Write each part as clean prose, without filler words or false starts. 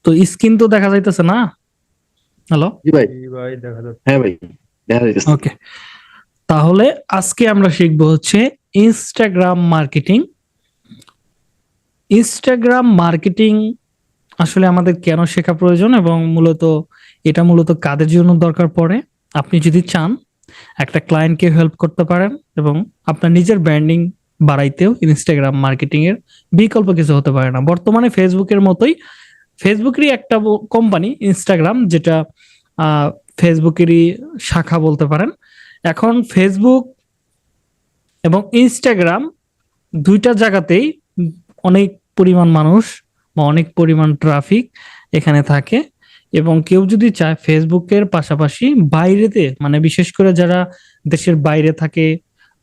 তো স্ক্রিন তো দেখা যাইতেছে না। হ্যালো, জি ভাই, ভাই দেখা যাচ্ছে। হ্যাঁ ভাই, দেখা যাইতেছে। ওকে। তাহলে আজকে আমরা শিখবো হচ্ছে ইনস্টাগ্রাম মার্কেটিং। ইনস্টাগ্রাম মার্কেটিং আসলে আমাদের কেন শেখা প্রয়োজন এবং এটা মূলত কাদের জন্য দরকার পড়ে। আপনি যদি চান একটা ক্লায়েন্টকে হেল্প করতে পারেন এবং আপনার নিজের ব্র্যান্ডিং বাড়াইতেও ইনস্টাগ্রাম মার্কেটিং এর বিকল্প কিছু হতে পারে না। বর্তমানে ফেসবুকের মতোই ফেসবুকেরই একটা কোম্পানি ইনস্টাগ্রাম, যেটা ফেসবুকেরই শাখা বলতে পারেন। এখন ফেসবুক এবং ইনস্টাগ্রাম দুইটা জায়গাতেই অনেক পরিমাণ মানুষ বা অনেক পরিমাণ ট্রাফিক এখানে থাকে। এবং কেউ যদি চায় ফেসবুকের পাশাপাশি বাইরেতে, মানে বিশেষ করে যারা দেশের বাইরে থাকে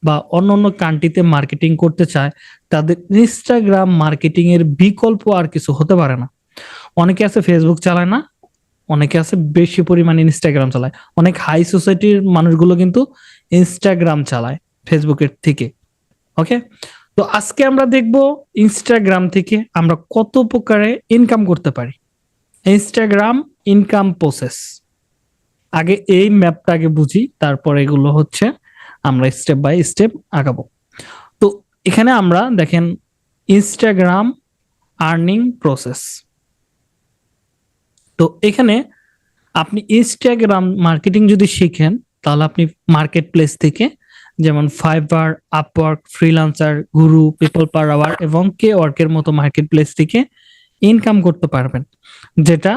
বা অন্য অন্য কান্ট্রিতে মার্কেটিং করতে চায়, তাদের ইনস্টাগ্রাম মার্কেটিং এর বিকল্প আর কিছু হতে পারে না। অনেকে আছে ফেসবুক চালায় না, অনেকে আছে বেশি পরিমাণে ইনস্টাগ্রাম চালায়। অনেক হাই সোসাইটির মানুষগুলো কিন্তু ইনস্টাগ্রাম চালায় ফেসবুকের থেকে। ওকে, তো আজকে আমরা দেখব ইনস্টাগ্রাম থেকে আমরা কত প্রকারে ইনকাম করতে পারি। ইনস্টাগ্রাম ইনকাম প্রসেস, আগে এই ম্যাপটা আগে বুঝি, তারপর এগুলো হচ্ছে আমরা স্টেপ বাই স্টেপ আগাবো। তো এখানে আমরা দেখেন ইনস্টাগ্রাম আর্নিং প্রসেস। তো এখানে আপনি ইনস্টাগ্রাম মার্কেটিং যদি শিখেন, তাহলে আপনি মার্কেট প্লেস থেকে, যেমন ফাইবার, আপওয়ার্ক, ফ্রিল্যান্সার, গুরু, পিপল পার আওয়ার এবং কে ওয়ার্কের মতো মার্কেট প্লেস থেকে ইনকাম করতে পারবেন, যেটা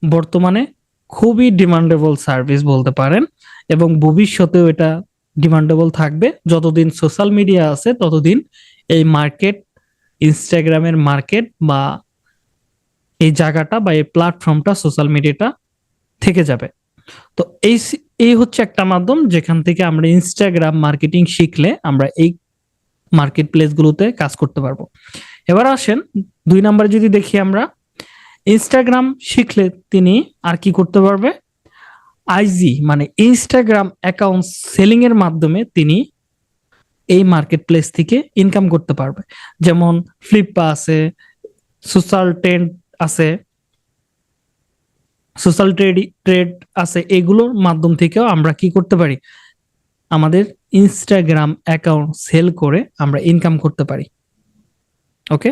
বর্তমানে খুবই ডিমান্ডেবল সার্ভিস বলতে পারেন। এবং ভবিষ্যতেও এটা ডিমান্ডেবল থাকবে। যতদিন সোশ্যাল মিডিয়া আছে ততদিন এই মার্কেট, ইনস্টাগ্রামের মার্কেট বা এই জায়গাটা বা এই প্ল্যাটফর্মটা, সোশ্যাল মিডিয়াটা থেকে যাবে। তো এই হচ্ছে একটা মাধ্যম যেখান থেকে আমরা ইনস্টাগ্রাম মার্কেটিং শিখলে আমরা এই মার্কেট প্লেস গুলোতে কাজ করতে পারবো। এবার আসেন 2 নম্বরে যদি দেখি, আমরা ইনস্টাগ্রাম শিখলে তিনি আর কি করতে পারবে। আইজি মানে ইনস্টাগ্রাম অ্যাকাউন্ট সেলিং এর মাধ্যমে তিনি এই মার্কেট প্লেস থেকে ইনকাম করতে পারবে। যেমন ফ্লিপা আছে, সোশ্যাল ট্রেন্ড আছে, সোশ্যাল ট্রেড আছে, এগুলোর মাধ্যম থেকেও আমরা কি করতে পারি, আমাদের ইনস্টাগ্রাম অ্যাকাউন্ট সেল করে আমরা ইনকাম করতে পারি। ওকে,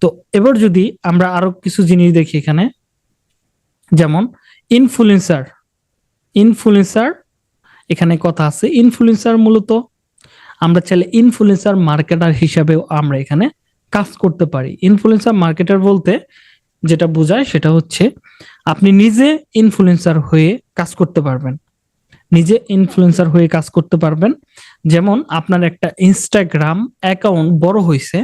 তো এবার যদি আমরা আরো কিছু জিনিস দেখি এখানে, যেমন ইনফ্লুয়েন্সার। ইনফ্লুয়েন্সার এখানে কথা আছে। ইনফ্লুয়েন্সার মূলত আমরা চাইলে ইনফ্লুয়েন্সার মার্কেটার হিসাবেও আমরা এখানে কাজ করতে পারি। ইনফ্লুয়েন্সার মার্কেটার বলতে যেটা বোঝায় সেটা হচ্ছে আপনি নিজে ইনফ্লুয়েন্সার হয়ে কাজ করতে পারবেন, নিজে ইনফ্লুয়েন্সার হয়ে কাজ করতে পারবেন। যেমন আপনার একটা ইনস্টাগ্রাম অ্যাকাউন্ট বড় হয়েছে,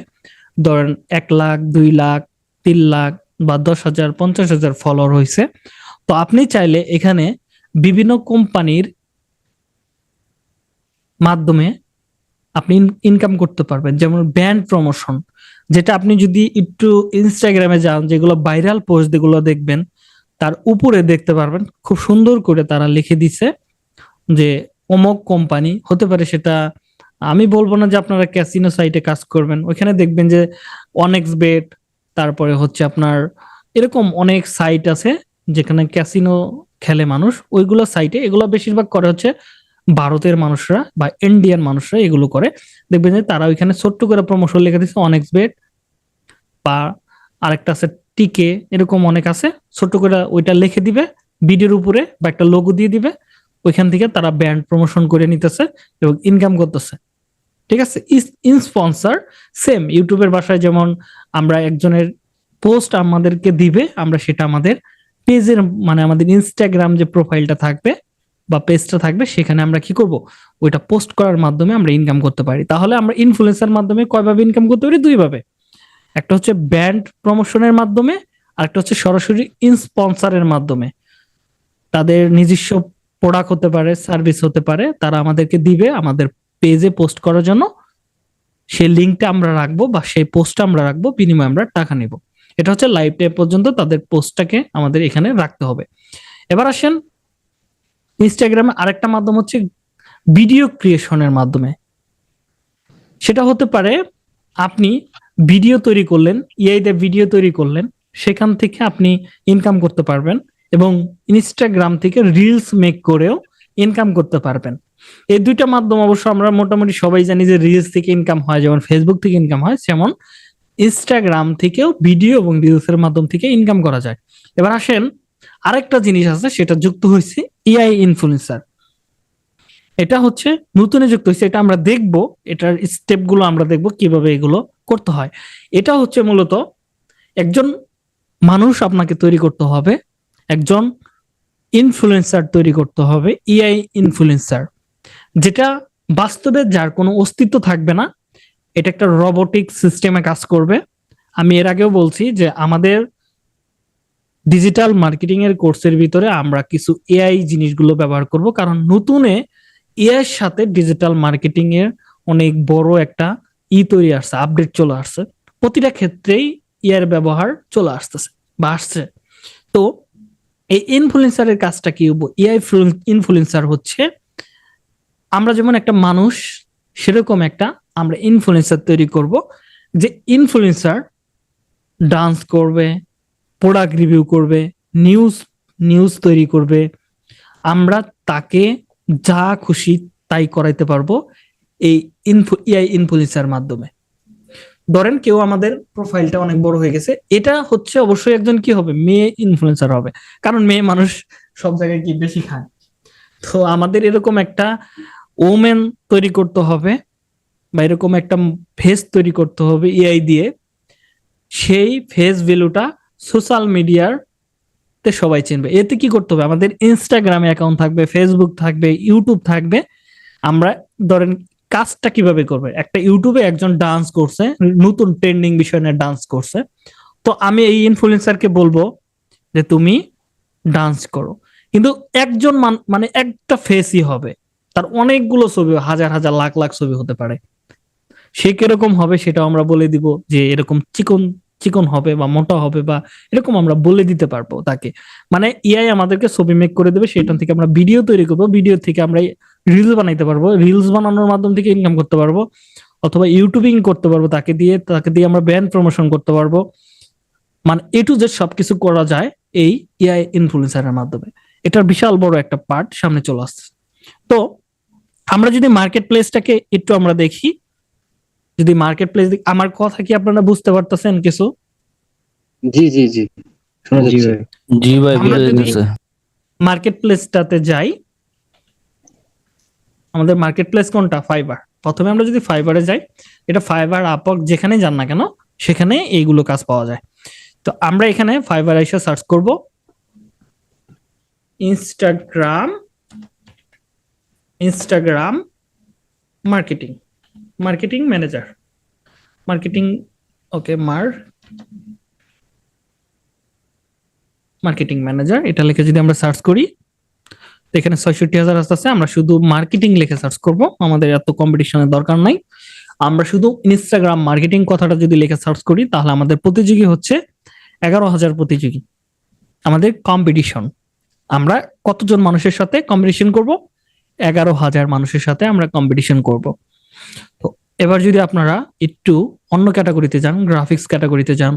ধরেন 1 লাখ, 2 লাখ, 3 লাখ বা 10,000, 50,000 ফলোয়ার হয়েছে। তো আপনি চাইলে এখানে বিভিন্ন কোম্পানির মাধ্যমে আপনি ইনকাম করতে পারবেন। যেমন ব্র্যান্ড প্রমোশন, যেটা আপনি যদি একটু ইনস্টাগ্রামে যান, যেগুলো ভাইরাল পোস্ট যেগুলো দেখবেন, তার উপরে দেখতে পারবেন খুব সুন্দর করে তারা লিখে দিছে যে অমুক কোম্পানি, হতে পারে সেটা, আমি বলবো না যে আপনারা ক্যাসিনো সাইটে কাজ করবেন, ওইখানে দেখবেন যে অনেক্স বেট, তারপরে হচ্ছে আপনার এরকম অনেক সাইট আছে যেখানে ক্যাসিনো খেলে মানুষ। ওইগুলো সাইটে এগুলো বেশিরভাগ করে হচ্ছে ভারতের মানুষরা বা ইন্ডিয়ান মানুষরা এগুলো করে। দেখবেন যে তারা ওইখানে ছোট্ট করে প্রমোশন লিখে দিচ্ছে অনেক্স বেট, বা আরেকটা আছে টিকে, এরকম অনেক আছে, ছোট্ট করে ওইটা লিখে দিবে ভিডিওর উপরে বা একটা লোগো দিয়ে দিবে। ওইখান থেকে তারা ব্র্যান্ড প্রমোশন করে নিতেছে এবং ইনকাম করতেছে। ঠিক আছে, স্পন্সর সেম ইউটিউবের ভাষায়, যেমন আমরা একজনের পোস্ট আমাদেরকে দিবে, আমরা সেটা আমাদের পেজের, মানে আমাদের ইনস্টাগ্রাম যে প্রোফাইলটা থাকবে বা পেজটা থাকবে, সেখানে আমরা কি করব, ওইটা পোস্ট করার মাধ্যমে আমরা ইনকাম করতে পারি। তাহলে আমরা ইনফ্লুয়েন্সার মাধ্যমে কয়ভাবে ইনকাম করতে পারি? 2 ভাবে। একটা হচ্ছে ব্র্যান্ড প্রমোশনের মাধ্যমে, আর একটা হচ্ছে সরাসরি স্পন্সরের মাধ্যমে। তাদের নিজস্ব প্রোডাক্ট হতে পারে, সার্ভিস হতে পারে, তারা আমাদেরকে দিবে আমাদের পেজে পোস্ট করার জন্য। সেই লিঙ্কটা আমরা রাখবো বা সেই পোস্টটা আমরা রাখবো, বিনিময়ে আমরা টাকা নিব। এটা হচ্ছে লাইভ টাইম পর্যন্ত তাদের পোস্টটাকে আমাদের এখানে রাখতে হবে। এবার আসেন ইনস্টাগ্রামে আরেকটা মাধ্যম হচ্ছে ভিডিও ক্রিয়েশনের মাধ্যমে। সেটা হতে পারে আপনি ভিডিও তৈরি করলেন, এআই দিয়ে ভিডিও তৈরি করলেন, সেখান থেকে আপনি ইনকাম করতে পারবেন, এবং ইনস্টাগ্রাম থেকে রিলস মেক করেও ইনকাম করতে পারবেন। এই দুইটা মাধ্যম অবশ্য আমরা মোটামুটি সবাই জানি যে রিলস থেকে ইনকাম হয়, যেমন ফেসবুক থেকে ইনকাম হয়, যেমন ইনস্টাগ্রাম থেকেও ভিডিও এবং রিলসের মাধ্যম থেকে ইনকাম করা যায়। এবার আসেন, আরেকটা জিনিস আছে, সেটা যুক্ত হয়েছে এআই ইনফ্লুয়েন্সার। এটা হচ্ছে নতুন যুক্ত হয়েছে, এটা আমরা দেখব, এটার স্টেপ গুলো আমরা দেখব কিভাবে এগুলো করতে হয়। এটা হচ্ছে মূলত একজন মানুষ আপনাকে তৈরি করতে হবে, একজন ইনফ্লুয়েন্সার তৈরি করতে হবে, এআই ইনফ্লুয়েন্সার, যেটা বাস্তবে যার কোনো অস্তিত্ব থাকবে না, এটা একটা রোবোটিক সিস্টেমে কাজ করবে। আমি এর আগেও বলছি যে আমাদের ডিজিটাল মার্কেটিং এর কোর্সের ভিতরে আমরা কিছু এআই জিনিসগুলো ব্যবহার করব, কারণ নতুনে এআই এর সাথে ডিজিটাল মার্কেটিং এর অনেক বড় একটা তৈরি আসছে, আপডেট চলে আসছে, প্রতিটা ক্ষেত্রেই এআই এর ব্যবহার চলে আসতেছে বা আসছে। তো এই ইনফ্লুয়েন্সারের কাজটা কি? এআই ইনফ্লুয়েন্সার হচ্ছে আমরা যেমন একটা মানুষ, সেরকম একটা আমরা ইনফ্লুয়েন্সার তৈরি করব, যে ইনফ্লুয়েন্সার ডান্স করবে, প্রোডাক্ট রিভিউ করবে, নিউজ নিউজ তৈরি করবে, আমরা তাকে যা খুশি তাই করাইতে পারবো এই এআই ইনফ্লুয়েন্সার মাধ্যমে। ধরেন কেউ আমাদের প্রোফাইলটা অনেক বড় হয়ে গেছে, এটা হচ্ছে অবশ্যই একজন কি হবে, মেয়ে ইনফ্লুয়েন্সার হবে, কারণ মেয়ে মানুষ সব জায়গায় কি বেশি খায়। তো আমাদের এরকম একটা ওমেন তৈরি করতে হবে, বা এরকম একটা ফেস তৈরি করতে হবে এআই দিয়ে, সেই ফেস ভ্যালুটা সোশ্যাল মিডিয়ার তে সবাই চিনবে। এতে কি করতে হবে, আমাদের ইনস্টাগ্রামে অ্যাকাউন্ট থাকবে, ফেসবুক থাকবে, ইউটিউব থাকবে। আমরা ধরেন কাজটা কিভাবে করবে, একটা ইউটিউবে একজন ডান্স করছে, নতুন ট্রেন্ডিং বিষয় নিয়ে ডান্স করছে, তো আমি এই ইনফ্লুয়েন্সারকে বলবো যে তুমি ডান্স করো, কিন্তু একজন মানে একটা ফেসই হবে, তার অনেকগুলো ছবি, হাজার হাজার লাখ লাখ ছবি হতে পারে। সে কিরকম হবে সেটাও আমরা বলে দিব, যে এরকম চিকন চিকন হবে বা মোটা হবে, বা এরকম আমরা বলে দিতে পারবো তাকে। মানে এআই আমাদেরকে ছবি মেক করে দেবে, সেখান থেকে আমরা ভিডিও তৈরি করবো, ভিডিও থেকে আমরা রিলস বানাইতে পারবো, রিলস বানানোর মাধ্যম থেকে ইনকাম করতে পারবো, অথবা ইউটিউবিং করতে পারবো, তাকে দিয়ে আমরা ব্র্যান্ড প্রমোশন করতে পারবো। মানে এ টু জেড সবকিছু করা যায় এই এআই ইনফ্লুয়েন্সারের মাধ্যমে। এটার বিশাল বড় একটা পার্ট সামনে চলে আসছে। তো আমরা যদি মার্কেট প্লেসটাকে একটু আমরা দেখি, যদি মার্কেট প্লেস, আমার কথা কি আপনারা বুঝতে পারতেছেন কিছু? জি জি জি, শোনা জি যাচ্ছে। ভাই। জি ভাই, আমরা বুঝে যদি গেছে। মার্কেট প্লেসটাতে যাই, আমাদের মার্কেট প্লেস কোনটা? ফাইবার। প্রথমে আমরা যদি ফাইবারে যাই, এটা ফাইবার, আপওয়ার্ক, যেখানে যান না কেন সেখানে এইগুলো কাজ পাওয়া যায়। তো আমরা এখানে ফাইবার এসে সার্চ করব Instagram marketing, marketing manager, marketing, okay, marketing manager, এটা লিখে যদি আমরা সার্চ করি, এখানে ৬৬,০০০ আসতেছে। আমরা শুধু মার্কেটিং লিখে সার্চ করব, আমাদের এত কম্পিটিশনের দরকার নাই। আমরা শুধু ইনস্টাগ্রাম মার্কেটিং কথাটা যদি লিখে সার্চ করি, তাহলে আমাদের প্রতিযোগী হচ্ছে ১১,০০০ প্রতিযোগী, আমাদের কম্পিটিশন। আমরা কতজন মানুষের সাথে কম্পিটিশন করব? ১১,০০০ মানুষের সাথে আমরা কম্পিটিশন করব। তো এবার যদি আপনারা একটু অন্য ক্যাটাগরিতে যান, গ্রাফিক্স ক্যাটাগরিতে যান,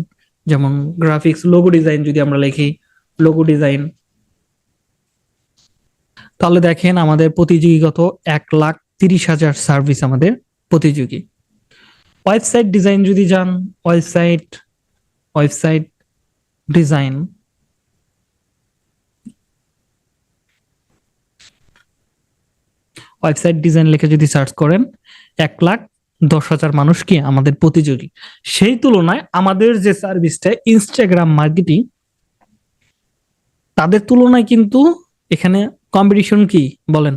যেমন গ্রাফিক্স লোগো ডিজাইন যদি আমরা লিখি, লোগো ডিজাইন, তাহলে দেখেন আমাদের প্রতিযোগীগত ১,৩০,০০০ সার্ভিস আমাদের প্রতিযোগী। ওয়েবসাইট ডিজাইন যদি যান, ওয়েবসাইট ডিজাইন, ওয়েবসাইট ডিজাইন লিখে যদি সার্চ করেন, ১,১০,০০০ মানুষ কি আমাদের প্রতিযোগী। সেই তুলনায় আমাদের যে সার্ভিসটা ইনস্টাগ্রাম মার্কেটিং, তাদের তুলনায় কিন্তু এখানে কম্পিটিশন কি বলেন?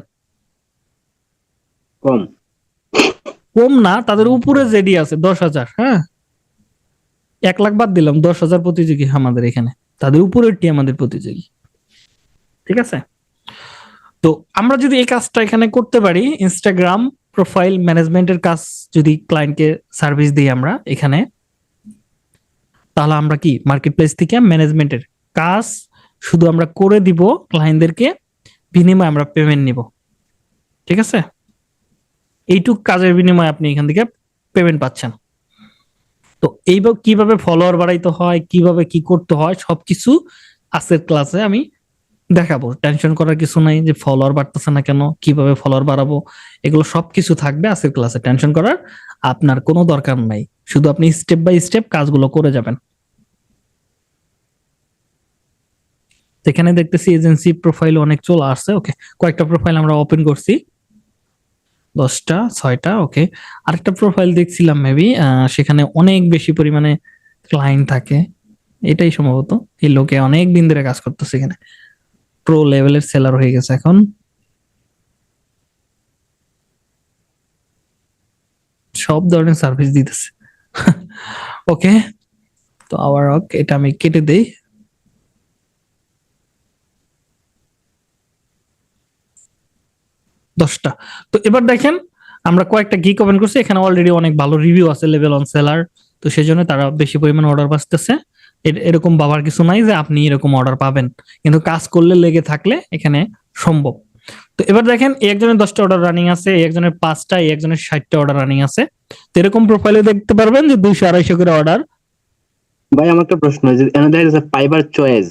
কম। কম না, তাদের উপরে জেডি আছে ১০,০০০। হ্যাঁ, ১,০০,০০০ বাদ দিলাম, ১০,০০০ প্রতিযোগী আমাদের এখানে, তাদের উপরেরটি আমাদের প্রতিযোগী। ঠিক আছে? তো আমরা যদি এই কাজটা এখানে করতে পারি, ইনস্টাগ্রাম প্রোফাইল ম্যানেজমেন্টের কাজ যদি ক্লায়েন্টকে সার্ভিস দিই আমরা এখানে, তাহলে আমরা কি মার্কেট প্লেস থেকে ম্যানেজমেন্টের কাজ শুধু আমরা করে দিব ক্লায়েন্টদেরকে, বিনিময়ে আমরা পেমেন্ট নিব। ঠিক আছে? এইটুক কাজের বিনিময়ে আপনি এখান থেকে পেমেন্ট পাচ্ছেন। তো এইভাবে কিভাবে ফলোয়ার বাড়াইতে হয়, কিভাবে কি করতে হয়, সবকিছু আজকের ক্লাসে আমি দেখাবো। টেনশন করার কিছু নাই যে ফলোয়ার বাড়তেছে না কেন, কিভাবে ফলোয়ার বাড়াবো, এগুলো সবকিছু থাকবে আজকের ক্লাসে। টেনশন করার আপনার কোনো দরকার নাই, শুধু আপনি স্টেপ বাই স্টেপ কাজগুলো করে যাবেন। এখানে দেখতেছি এজেন্সি প্রোফাইল অনেক চলে আসছে। ওকে, কয়েকটা প্রোফাইল আমরা ওপেন করছি, 10টা 6টা। ওকে, আরেকটা প্রোফাইল দেখছিলাম মেবি, সেখানে অনেক বেশি পরিমাণে ক্লায়েন্ট থাকে, এটাই সম্ভবত। এই লোকে অনেক দিন ধরে কাজ করতেছে, এখানে প্রো লেভেলের সেলার হয়ে গেছে এখন, সব ধরনের সার্ভিস দিতেছে। ওকে, তো আবার এটা আমি কেটে দেই। দশটা। তো এবার দেখেন আমরা কয়েকটা গিগ ওপেন করছি, এখানে অলরেডি অনেক ভালো রিভিউ আছে লেভেল অন সেলার, তো সেই জন্য তারা বেশি পরিমাণে অর্ডার পাচ্ছে। এরকম ভাবার কিছু নাই যে আপনি এরকম অর্ডার পাবেন, কিন্তু কাজ করলে লেগে থাকলে এখানে সম্ভব। তো এবার দেখেন এই একজনের 10টা অর্ডার রানিং আছে, এই একজনের 5টা, এই একজনের 60টা অর্ডার রানিং আছে। তো এরকম প্রোফাইলে দেখতে পারবেন যে 200-250 করে অর্ডার। ভাই আমার একটা প্রশ্ন, যে এখানে দেখা যাচ্ছে ফাইবার চয়েস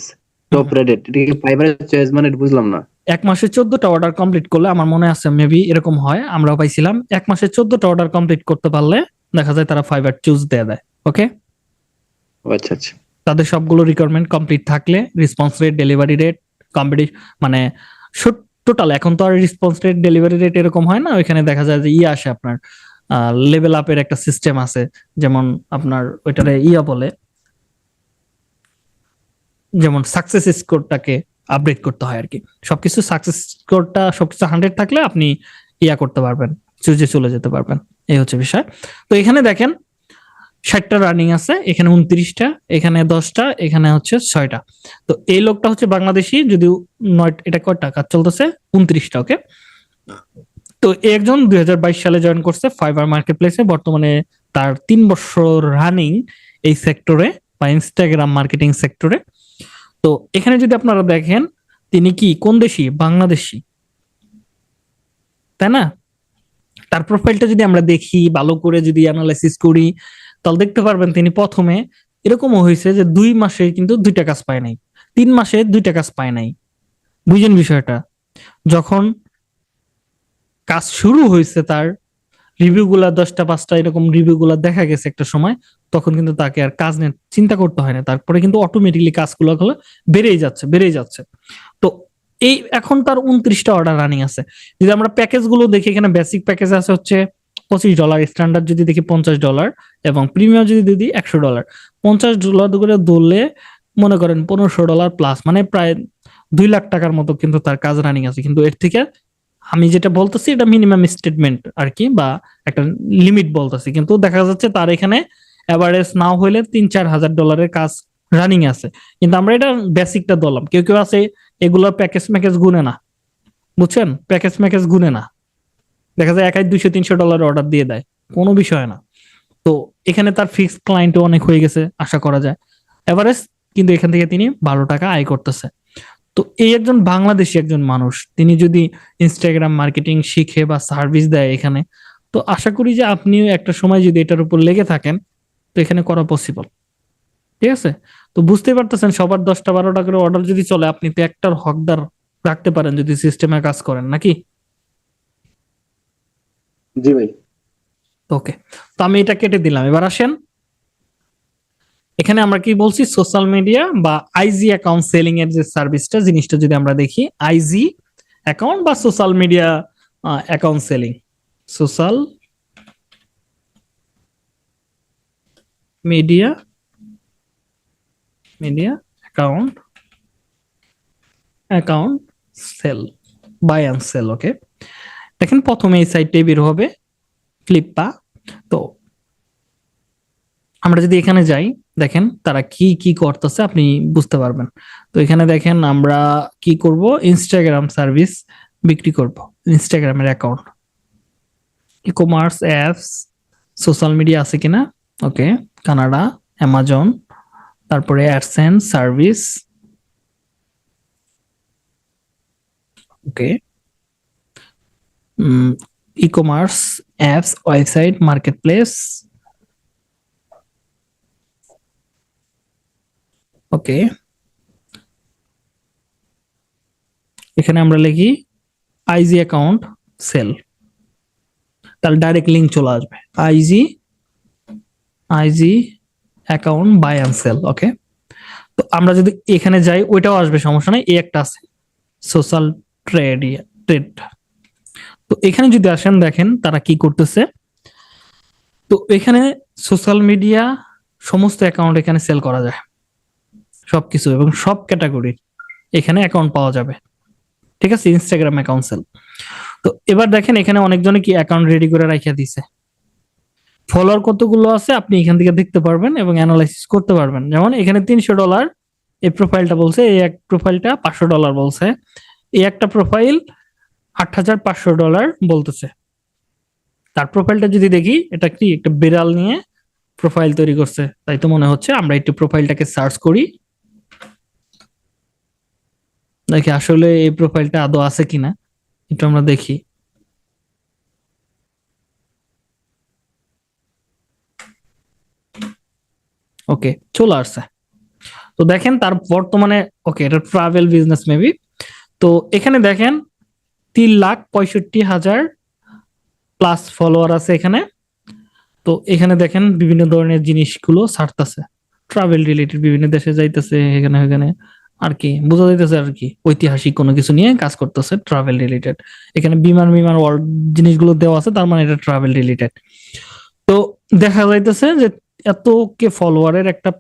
টপ রেটেড, এটা কি ফাইবার চয়েস মানে এটা বুঝলাম না। এক মাসে 14টা অর্ডার কমপ্লিট করলে, আমার মনে আছে মেবি এরকম হয়, আমরাও পাইছিলাম, এক মাসে 14টা অর্ডার কমপ্লিট করতে পারলে দেখা যায় তারা ফাইবার চুজ দিয়ে দেয়। ওকে, ও আচ্ছা আচ্ছা। তাদের সবগুলো রিকোয়ারমেন্ট কমপ্লিট থাকলে, response rate, delivery rate, competition, মানে টোটাল এখন তো আর রেসপন্স রেট, ডেলিভারি রেট এরকম হয় না, ওইখানে দেখা যায় যে আসে আপনার লেভেল আপের একটা সিস্টেম আছে, যেমন আপনার ওইটারে বলে, যেমন সাকসেস স্কোরটাকে আপডেট করতে হয় আর কি। সবকিছু সাকসেস স্কোরটা সবকিছু 100 থাকলে আপনি করতে পারবেন, চুজে চলে যেতে পারবেন, এই হচ্ছে বিষয়। তো এখানে দেখেন 60টা রানিং আছে, এখানে 29টা, এখানে 10টা, এখানে হচ্ছে 6টা। তো এই লোকটা হচ্ছে বাংলাদেশি, যদিও 9, এটা কয়টা কাজ চলতেছে, 29টা। ওকে, তো একজন 2022 সালে জয়েন করছে ফাইবার মার্কেট প্লেসে, বর্তমানে তার 3 বছর রানিং এই সেক্টরে বা ইনস্টাগ্রাম মার্কেটিং সেক্টরে। তো এখানে যদি আপনারা দেখেন তিনি কি কোন দেশি, বাংলাদেশি, তাই না? তার প্রোফাইলটা যদি আমরা দেখি ভালো করে, যদি অ্যানালাইসিস করি, তাহলে দেখতে পারবেন তিনি প্রথমে এরকমও হয়েছে যে 2 মাসে কিন্তু 2টা কাজ পায় নাই, 3 মাসে 2টা কাজ পায় নাই। বুঝেন বিষয়টা? যখন কাজ শুরু হয়েছে, তার রিভিউ গুলা 10টা 5টা এরকম রিভিউ গুলা দেখা গেছে একটা সময়, তখন কিন্তু তাকে আর কাজ নিয়ে চিন্তা করতে হয় না, তারপরে কিন্তু অটোমেটিকলি কাজগুলো বেড়েই যাচ্ছে, বেড়েই যাচ্ছে। তো এই এখন তার 29টা অর্ডার রানিং আছে। যদি আমরা প্যাকেজ গুলো দেখি, এখানে বেসিক প্যাকেজ আছে হচ্ছে $25, স্ট্যান্ডার্ড যদি দেখি $50, এবং প্রিমিয়াম যদি দিই $100। $50 করে ধরলে মনে করেন $1500 প্লাস, মানে প্রায় 2 লাখ টাকার মতো কিন্তু তার কাজ রানিং আছে। কিন্তু এর থেকে আমি যেটা বলতেছি এটা মিনিমাম স্টেটমেন্ট আর কি, বা একটা লিমিট বলতেছি, কিন্তু দেখা যাচ্ছে তার এখানে এভারেজ নাও হইলে $3-4 হাজার কাজ রানিং আছে। কিন্তু আমরা এটা বেসিকটা ধরলাম, কেউ কেউ আছে এগুলো প্যাকেজ ম্যাকেজ গুনে না, বুঝছেন? প্যাকেজ ম্যাকেজ গুনে না, দেখা যায় একাই $200-300 অর্ডার দিয়ে দেয়, কোনো বিষয় না। তো এখানে তার ফিক্সড ক্লায়েন্টও অনেক হয়ে গেছে আশা করা যায়, এভারেজ কিন্তু এখান থেকে তিনি 12 টাকা আয় করতেছে। তো এই একজন বাংলাদেশি একজন মানুষ, তিনি যদি ইনস্টাগ্রাম মার্কেটিং শিখে বা সার্ভিস দেয় এখানে, তো আশা করি যে আপনিও একটা সময় যদি এটার উপর লেগে থাকেন, তো এখানে করা পসিবল। ঠিক আছে? তো বুঝতেই পারতেছেন, সবার 10টা 12টা করে অর্ডার যদি চলে, আপনি তো একটার হকদার রাখতে পারেন যদি সিস্টেমে কাজ করেন, নাকি? জি ভাই। ওকে, তো আমি এটা কেটে দিলাম। এবার আসেন, এখানে আমরা কি বলছি, সোশ্যাল মিডিয়া বা আইজি অ্যাকাউন্ট সেলিং এর যে সার্ভিসটা, জিনিসটা যদি আমরা দেখি, আইজি অ্যাকাউন্ট বা social media account selling, social media media account account sell, buy and sell. Okay, দেখেন প্রথমে এই সাইটটাই বের হবে, ফ্লিপা। তো আমরা যদি এখানে যাই, দেখেন তারা কি কি করতেছে আপনি বুঝতে পারবেন। তো এখানে দেখেন আমরা কি করব, ইনস্টাগ্রাম সার্ভিস বিক্রি করব, ইনস্টাগ্রামের account, e commerce apps, social media আছে কিনা, ওকে, কানাডা, অ্যামাজন, তারপরে AdSense service, okay, e commerce apps, website, market place, okay, এখানে আমরা লিখি আইজি অ্যাকাউন্ট সেল, তাহলে ডাইরেক্ট লিংক চলে আসবে IG IG account buy and sell. Okay, তো আমরা যদি এখানে যাই ওইটাও আসবে, সমস্যা নাই, এই একটা আছে সোশ্যাল ট্রেড। তো এখানে যদি আসেন দেখেন তারা কি করতেছে। তো এখানে সোশ্যাল মিডিয়া সমস্ত অ্যাকাউন্ট এখানে সেল করা যায়, সবকিছু এবং সব ক্যাটাগরির এখানে অ্যাকাউন্ট পাওয়া যাবে। ঠিক আছে, ইনস্টাগ্রাম অ্যাকাউন্ট সেল। তো এবার দেখেন এখানে অনেকজনে কি অ্যাকাউন্ট রেডি করে রাখিয়া দিছে, ফলোয়ার কতগুলো আছে আপনি এখান থেকে দেখতে পারবেন এবং অ্যানালাইসিস করতে পারবেন। যেমন এখানে $300 এই প্রোফাইলটা বলছে, এই এক প্রোফাইলটা $500 বলছে, এই একটা প্রোফাইল $8,500 বলতেছে। তার প্রোফাইলটা যদি দেখি, এটা কি একটা বিড়াল নিয়ে প্রোফাইল তৈরি করছে তাই তো মনে হচ্ছে। আমরা একটু প্রোফাইলটাকে সার্চ করি, দেখি আসলে এই প্রোফাইলটা আদৌ আছে কিনা, একটু আমরা দেখি। ওকে, চলে আসছে। তো দেখেন তার বর্তমানে, ওকে এটা ট্রাভেল বিজনেস মেবি। তো এখানে দেখেন 3,65,000 প্লাস ফলোয়ার আছে এখানে। তো এখানে দেখেন বিভিন্ন ধরনের জিনিসগুলো ছাড়তেছে, ট্রাভেল রিলেটেড, বিভিন্ন দেশে যাইতেছে এখানে এখানে আর কি বোঝা যাইতেছে আর কি, ঐতিহাসিক কোনো কিছু নিয়ে কাজ করতেছে ট্রাভেল রিলেটেড। এখানে বিমান বিমান ওয়ার্ল্ড জিনিসগুলো দেওয়া আছে, তার মানে এটা ট্রাভেল রিলেটেড। তো দেখা যাইতেছে যে এত কে ফলোয়ারের একটা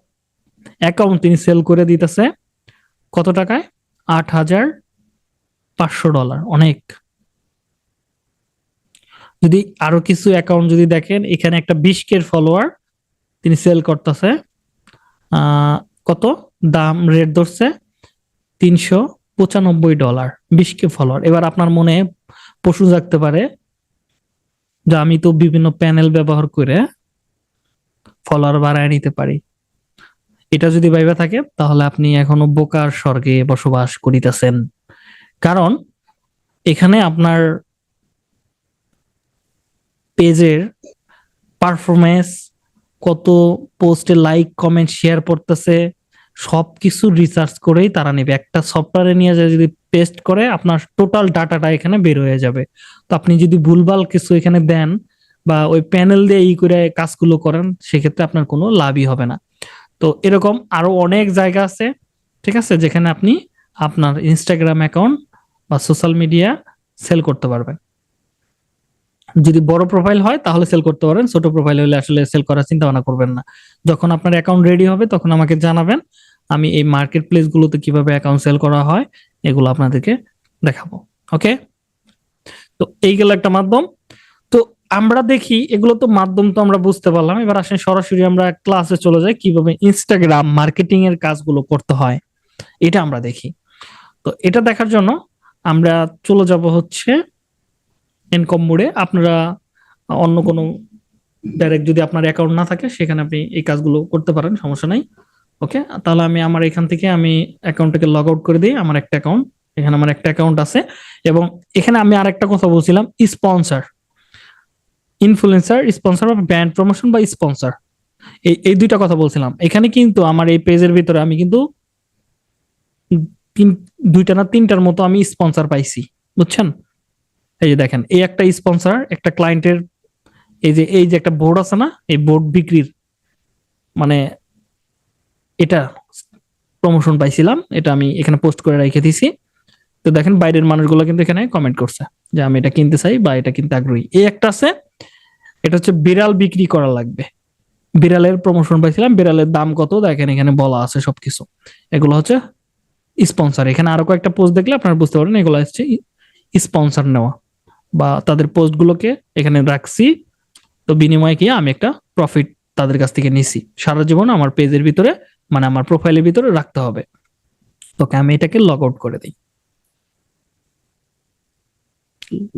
অ্যাকাউন্ট তিনি সেল করে দিতেছে কত টাকায়, $8,500, অনেক। যদি আরো কিছু অ্যাকাউন্ট যদি দেখেন, এখানে একটা 20K ফলোয়ার তিনি সেল করতেছে, কত দাম রেট ধরছে $395, 20K ফলোয়ার। এবার আপনার মনে প্রশ্ন জাগতে পারে যে আমি তো বিভিন্ন প্যানেল ব্যবহার করে ফলোয়ার বাড়ায় নিতে পারি। এটা যদি ভাইবা থাকে তাহলে আপনি এখনো বোকার স্বর্গে বসবাস করিতেছেন। কারণ এখানে আপনার পেজের পারফরমেন্স, কত পোস্টে লাইক কমেন্ট শেয়ার পড়তেছে, সবকিছু রিসার্চ করেই তারা নেবে। একটা সফটওয়্যারে নিয়ে যায় যদি পেস্ট করে, আপনার টোটাল ডাটাটা এখানে বের হয়ে যাবে। তো আপনি যদি ভুলভাল কিছু এখানে দেন বা ওই প্যানেল দিয়ে ই করে কাজগুলো করেন, সেক্ষেত্রে আপনার কোনো লাভই হবে না। তো এরকম আরো অনেক জায়গা আছে, ঠিক আছে, যেখানে আপনি আপনার ইনস্টাগ্রাম অ্যাকাউন্ট বা সোশ্যাল মিডিয়া সেল করতে পারবেন। যদি বড় প্রোফাইল হয় তাহলে সেল করতে পারেন, ছোট প্রোফাইল হলে আসলে সেল করার চিন্তা ভাবনা করবেন না। যখন আপনার অ্যাকাউন্ট রেডি হবে তখন আমাকে জানাবেন, আমি এই মার্কেট প্লেস গুলোতে কিভাবে অ্যাকাউন্ট সেল করা হয় এগুলো আপনাদেরকে দেখাবো। ওকে, তো এই গেল একটা মাধ্যম। তো আমরা দেখি এগুলো তো মাধ্যম, তো আমরা বুঝতে পারলাম। এবার আসেন সরাসরি আমরা ক্লাসে চলে যাই, কিভাবে ইনস্টাগ্রাম মার্কেটিং এর কাজগুলো করতে হয় এটা আমরা দেখি। তো এটা দেখার জন্য আমরা চলে যাব হচ্ছে ইনকম মোডে। আপনারা অন্য কোনো ডাইরেক্ট যদি আপনার অ্যাকাউন্ট না থাকে সেখানে আপনি এই কাজগুলো করতে পারেন, সমস্যা নাই। ওকে, তাহলে আমি আমার এখান থেকে আমি অ্যাকাউন্টটাকে লগ আউট করে দিই। আমার একটা অ্যাকাউন্ট, এখানে আমার একটা অ্যাকাউন্ট আছে। এবং এখানে আমি আরেকটা কথা বলছিলাম, স্পন্সর, ইনফ্লুয়েন্সার, স্পন্সর বা ব্র্যান্ড প্রমোশন বা স্পন্সর, এই দুইটা কথা বলছিলাম। এখানে কিন্তু আমার এই পেজের ভিতরে আমি কিন্তু তিন দুইটা না তিনটার মতো আমি স্পন্সর পাইছি, বুঝছেন। এই যে দেখেন, এই একটা স্পন্সর, একটা ক্লায়েন্টের এই যে একটা বোর্ড আছে না, এই বোর্ড বিক্রির, মানে এটা প্রমোশন পাইছিলাম, এটা আমি এখানে পোস্ট করে রেখে দিছি। তো দেখেন বাইরের মানুষগুলো কিন্তু এখানে কমেন্ট করছে যে আমি এটা কিনতে চাই বা এটা কিনতে আগ্রহী। এই একটা আছে, এটা হচ্ছে বিড়াল বিক্রি করা লাগবে, বিড়ালের প্রমোশন পাইছিলাম, বিড়ালের দাম কত দেখেন এখানে বলা আছে সবকিছু। এগুলো হচ্ছে স্পন্সর। এখানে আরো কয়েকটা পোস্ট দেখলে আপনারা বুঝতে পারেন এগুলো হচ্ছে স্পন্সর নেওয়া, বা তাদের পোস্ট গুলোকে এখানে রাখছি। তো বিনিময়ে কি আমি একটা প্রফিট তাদের কাছ থেকে নিছি, সারা জীবন আমার পেজের ভিতরে, মানে আমার প্রোফাইলের ভিতরে রাখতে হবে। তোকে আমি এটাকে লগ আউট করে দিই,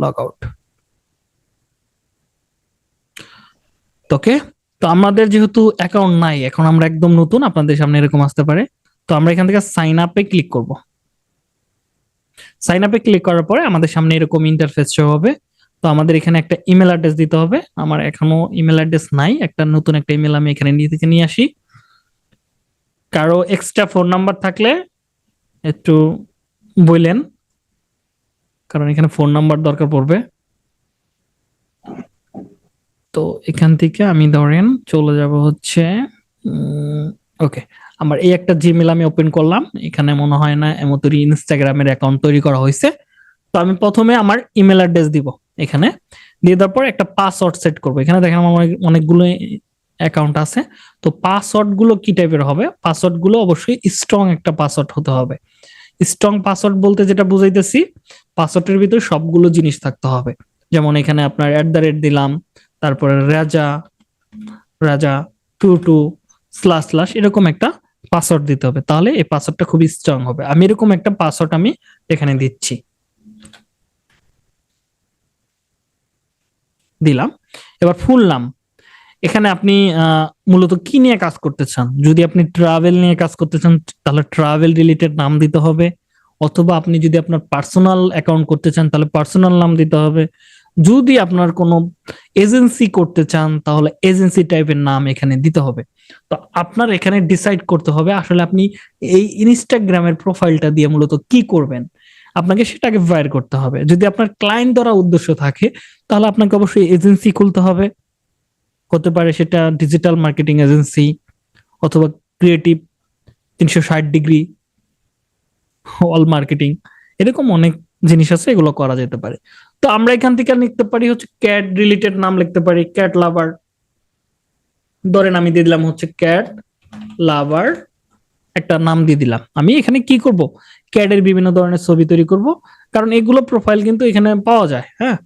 লগ আউট। তোকে, তো আমাদের যেহেতু অ্যাকাউন্ট নাই, এখন আমরা একদম নতুন, আপনাদের সামনে এরকম আসতে পারে। তো আমরা এখান থেকে সাইন আপে ক্লিক করব। সাইন আপে ক্লিক করার পরে আমাদের সামনে এরকম ইন্টারফেস শো হবে। তো আমাদের এখানে একটা ইমেল অ্যাড্রেস দিতে হবে। আমার এখনো ইমেল অ্যাড্রেস নাই, একটা নতুন একটা ইমেল আমি এখানে নিয়ে থেকে নিয়ে আসি। কারো এক্সট্রা ফোন নাম্বার থাকলে একটু বললেন, কারণ এখানে ফোন নাম্বার দরকার পড়বে। তো এখান থেকে আমি ধরেন চলে যাব হচ্ছে, ওকে, আমার এই একটা জিমেল আমি ওপেন করলাম, এখানে মনে হয় না এমতরি ইনস্টাগ্রামের অ্যাকাউন্ট তৈরি করা হয়েছে। তো আমি প্রথমে আমার ইমেল অ্যাড্রেস দিব, এখানে দিয়ে দেওয়ার পর একটা পাসওয়ার্ড সেট করব। এখানে দেখেন আমার অনেকগুলো অ্যাকাউন্ট আছে। তো পাসওয়ার্ড গুলো কি টাইপের হবে? পাসওয়ার্ড গুলো অবশ্যই স্ট্রং একটা পাসওয়ার্ড হতে হবে। স্ট্রং পাসওয়ার্ড বলতে যেটা বুঝাইতেছি, পাসওয়ার্ডের ভিতরে সবগুলো জিনিস থাকতে হবে। যেমন এখানে আপনার @ দিলাম, তারপরে রাজা রাজা 22 স্ল্যাশ এরকম একটা পাসওয়ার্ড দিতে হবে, তাহলে এই পাসওয়ার্ডটা খুবই স্ট্রং হবে। আমি এরকম একটা পাসওয়ার্ড আমি এখানে দিচ্ছি, দিলাম। এবার ফুল নাম, এখানে আপনি মূলত কি নিয়ে কাজ করতে চান? যদি আপনি ট্রাভেল নিয়ে কাজ করতে চান তাহলে ট্রাভেল রিলেটেড নাম দিতে হবে, অথবা আপনি যদি আপনার পার্সোনাল অ্যাকাউন্ট করতে চান তাহলে পার্সোনাল নাম দিতে হবে। যদি আপনার কোনো এজেন্সি করতে চান তাহলে এজেন্সি টাইপের নাম এখানে দিতে হবে। তো আপনার এখানে ডিসাইড করতে হবে আসলে আপনি এই ইনস্টাগ্রামের প্রোফাইলটা দিয়ে মূলত কি করবেন, আপনাকে সেটাকে বাইর করতে হবে। যদি আপনার ক্লায়েন্ট ধরা উদ্দেশ্য থাকে তাহলে আপনাকে অবশ্যই এজেন্সি খুলতে হবে, হতে পারে সেটা ডিজিটাল মার্কেটিং এজেন্সি অথবা ক্রিয়েটিভ 360 ডিগ্রি, অল মার্কেটিং, এরকম অনেক জিনিস আছে, এগুলো করা যেতে পারে। তো আমরা এখান থেকে লিখতে পারি হচ্ছে ক্যাট রিলেটেড নাম লিখতে পারি, ক্যাট লাভার। ধরেন আমি দিয়ে দিলাম হচ্ছে ক্যাট লাভার, একটা নাম দিয়ে দিলাম। আমি এখানে কি করব, ক্যাটের বিভিন্ন ধরনের ছবি তৈরি করব, কারণ এগুলো প্রোফাইল কিন্তু এখানে পাওয়া যায়। হ্যাঁ,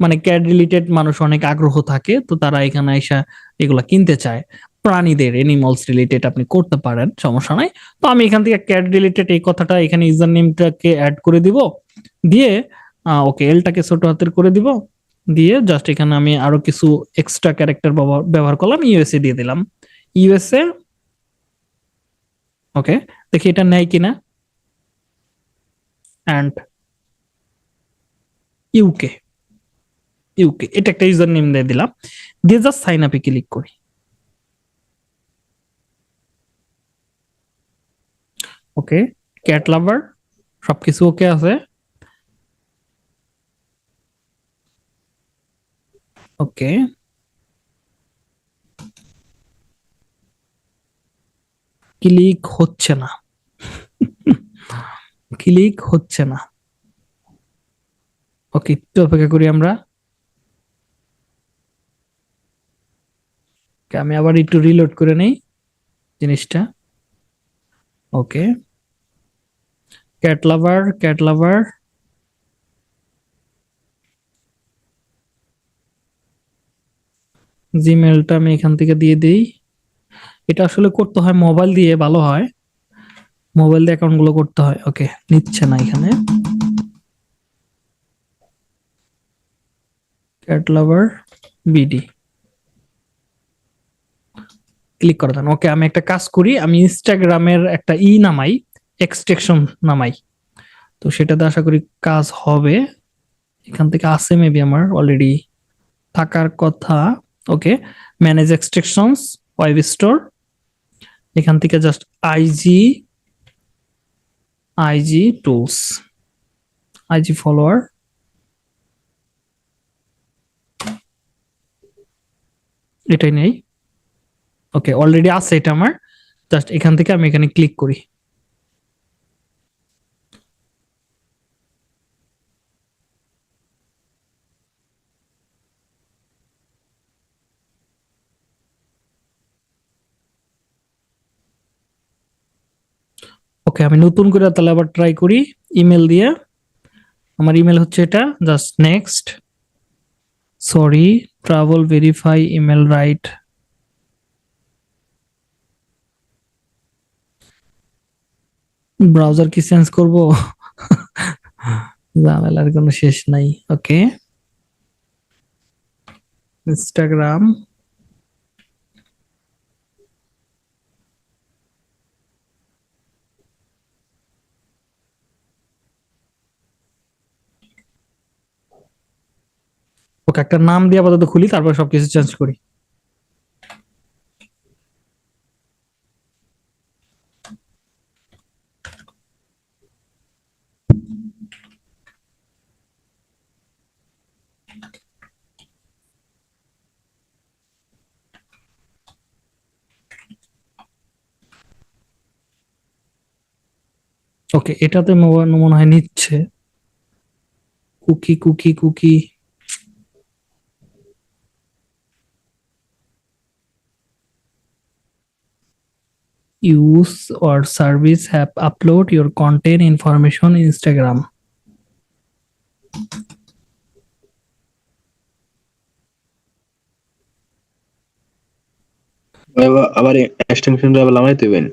মানে ক্যাট রিলেটেড মানুষ অনেক আগ্রহ থাকে, তো তারা এখানে এসে এগুলা কিনতে চায়। প্রাণীদের এনিমালস রিলেটেড আপনি করতে পারেন, সমস্যা নাই। তো আমি এখান থেকে ক্যাট রিলেটেড এই কথাটা এখানে ইউজার নেমটাকে অ্যাড করে দিব, দিয়ে ওকে এলটাকে ছোট হাতের করে দিব, দিয়ে জাস্ট এখানে আমি আরো কিছু এক্সট্রা ক্যারেক্টার ব্যবহার করলাম, ইউএসএ দিয়ে দিলাম, ইউএসএ। ওকে, দেখি এটা নেয় কিনা। অ্যান্ড ইউকে, ইউকে এটা একটা ইউজার নেম দিয়ে দিলাম, দিয়ে জাস্ট সাইন আপে ক্লিক করি। ওকে, ক্যাট লাভার সবকিছু ওকে আছে। ওকে, ক্লিক হচ্ছে না, ক্লিক হচ্ছে না। ওকে, একটু অপেক্ষা করি আমরা। আমি আবার একটু রিলোড করে নেই জিনিসটা। ওকে, ক্যাট লাভার, ক্যাট লাভার, জিমেলটা আমি এখান থেকে দিয়ে দিই। এটা আসলে করতে হয় মোবাইল দিয়ে, ভালো হয় মোবাইল দিয়ে অ্যাকাউন্ট গুলো করতে হয়। ওকে, নিচ্ছে না এখানে। ক্যাট লাভার বিডি ক্লিক করে দেন। ওকে, আমি একটা কাজ করি, আমি ইনস্টাগ্রামের একটা নামাই, এক্সটেনশন নামাই, তো সেটাতে আশা করি কাজ হবে। এখান থেকে আছে মেবি আমার অলরেডি থাকার কথা। ওকে, ম্যানেজ এক্সট্রাকশনস, ওয়েব স্টোর, এখান থেকে just IG, IG tools, IG follower, এটাই নেই। ওকে, অলরেডি আছে এটা আমার, জাস্ট এখান থেকে আমি এখানে ক্লিক করি। ওকে, আমি নতুন করে তাহলে আবার ট্রাই করি ইমেল দিয়ে। আমার ইমেল হচ্ছে এটা, just next, sorry, travel verify email right. Browser কি চেঞ্জ করব? ঝামেলার কোনো শেষ নাই। ওকে, ইনস্টাগ্রাম, ওকে একটা নাম দিয়ে আপাতত খুলি, তারপর সবকিছু চেঞ্জ করি। ওকে, এটাতে মনে হয় নিচ্ছে। Cookie cookie cookie use or service have upload your content information Instagram. আবার এক্সটেনশনটা আবার লামাই দিবেন।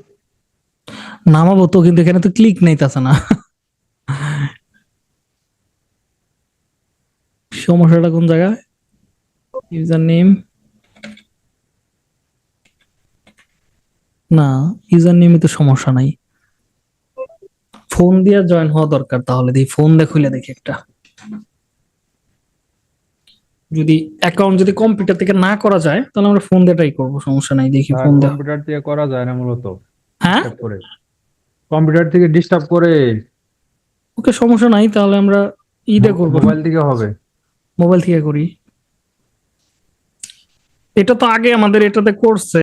নামাবো তো, কিন্তু এখানে তো ক্লিক নেইতাছে না। সমস্যাটা কোন জায়গায়? ইউজার নেম, না ইউজার নেমে তো সমস্যা নাই। ফোন দিয়ে জয়েন হওয়া দরকার, তাহলে দেখি ফোন দিয়ে খুলে দেখি একটা। যদি অ্যাকাউন্ট যদি কম্পিউটার থেকে না করা যায় তাহলে আমরা ফোন দিয়ে ট্রাই করবো, সমস্যা নাই, দেখি ফোন দিয়ে। কম্পিউটার থেকে করা যায় না মূলত, হ্যাঁ ডিস্টার্ব করে। কম্পিউটার থেকে ডিস্টার্ব করে। ওকে, সমস্যা নাই, তাহলে আমরা ঈদে করবো, মোবাইল থেকে হবে। মোবাইল থেকে করি। এটা তো আগে আমাদের এটাতে করছে।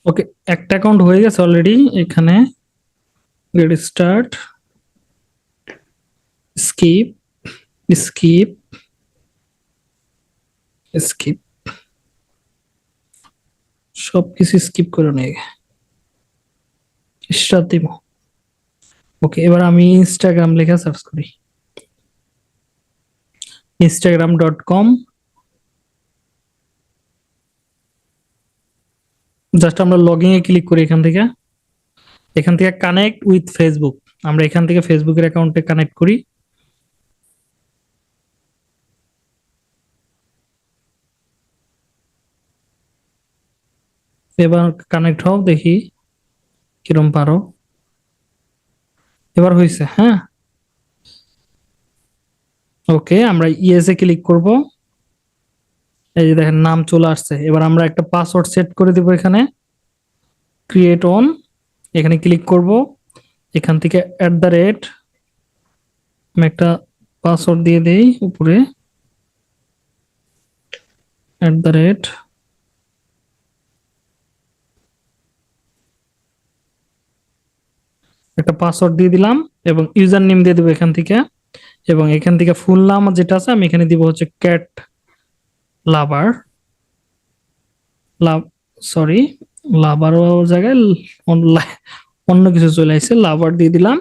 ওকে, একটা অ্যাকাউন্ট হয়ে গেছে অলরেডি। এখানে get start, skip skip skip, সবকিছু স্কিপ করে নিয়ে স্টার্ট দিব। ওকে, এবার আমি ইনস্টাগ্রাম লেখা সার্চ করি, instagram.com। জাস্ট আমরা লগইন এ ক্লিক করি এখান থেকে কানেক্ট উইথ ফেসবুক। আমরা এখান থেকে ফেসবুকের অ্যাকাউন্টে কানেক্ট করি। এবার কানেক্ট হও, দেখি কিরম পারো। এবার হয়েছে, হ্যাঁ। ওকে, আমরা ইয়েস এ ক্লিক করব। এই যে দেখেন নাম চলে আসছে। এবার আমরা একটা পাসওয়ার্ড সেট করে দেব। এখানে ক্রিয়েট অন, এখানে ক্লিক করব। এখান থেকে @ আমি একটা পাসওয়ার্ড দিয়ে দেই উপরে, @ একটা পাসওয়ার্ড দিয়ে দিলাম এবং ইউজার নেম দিয়ে দেবো এখান থেকে। এবং এখান থেকে ফুল নাম যেটা আছে আমি এখানে দিব হচ্ছে ক্যাট লাভার, সরি লাভার জায়গায় অন্য কিছু চলে আসছে, লাভার দিয়ে দিলাম।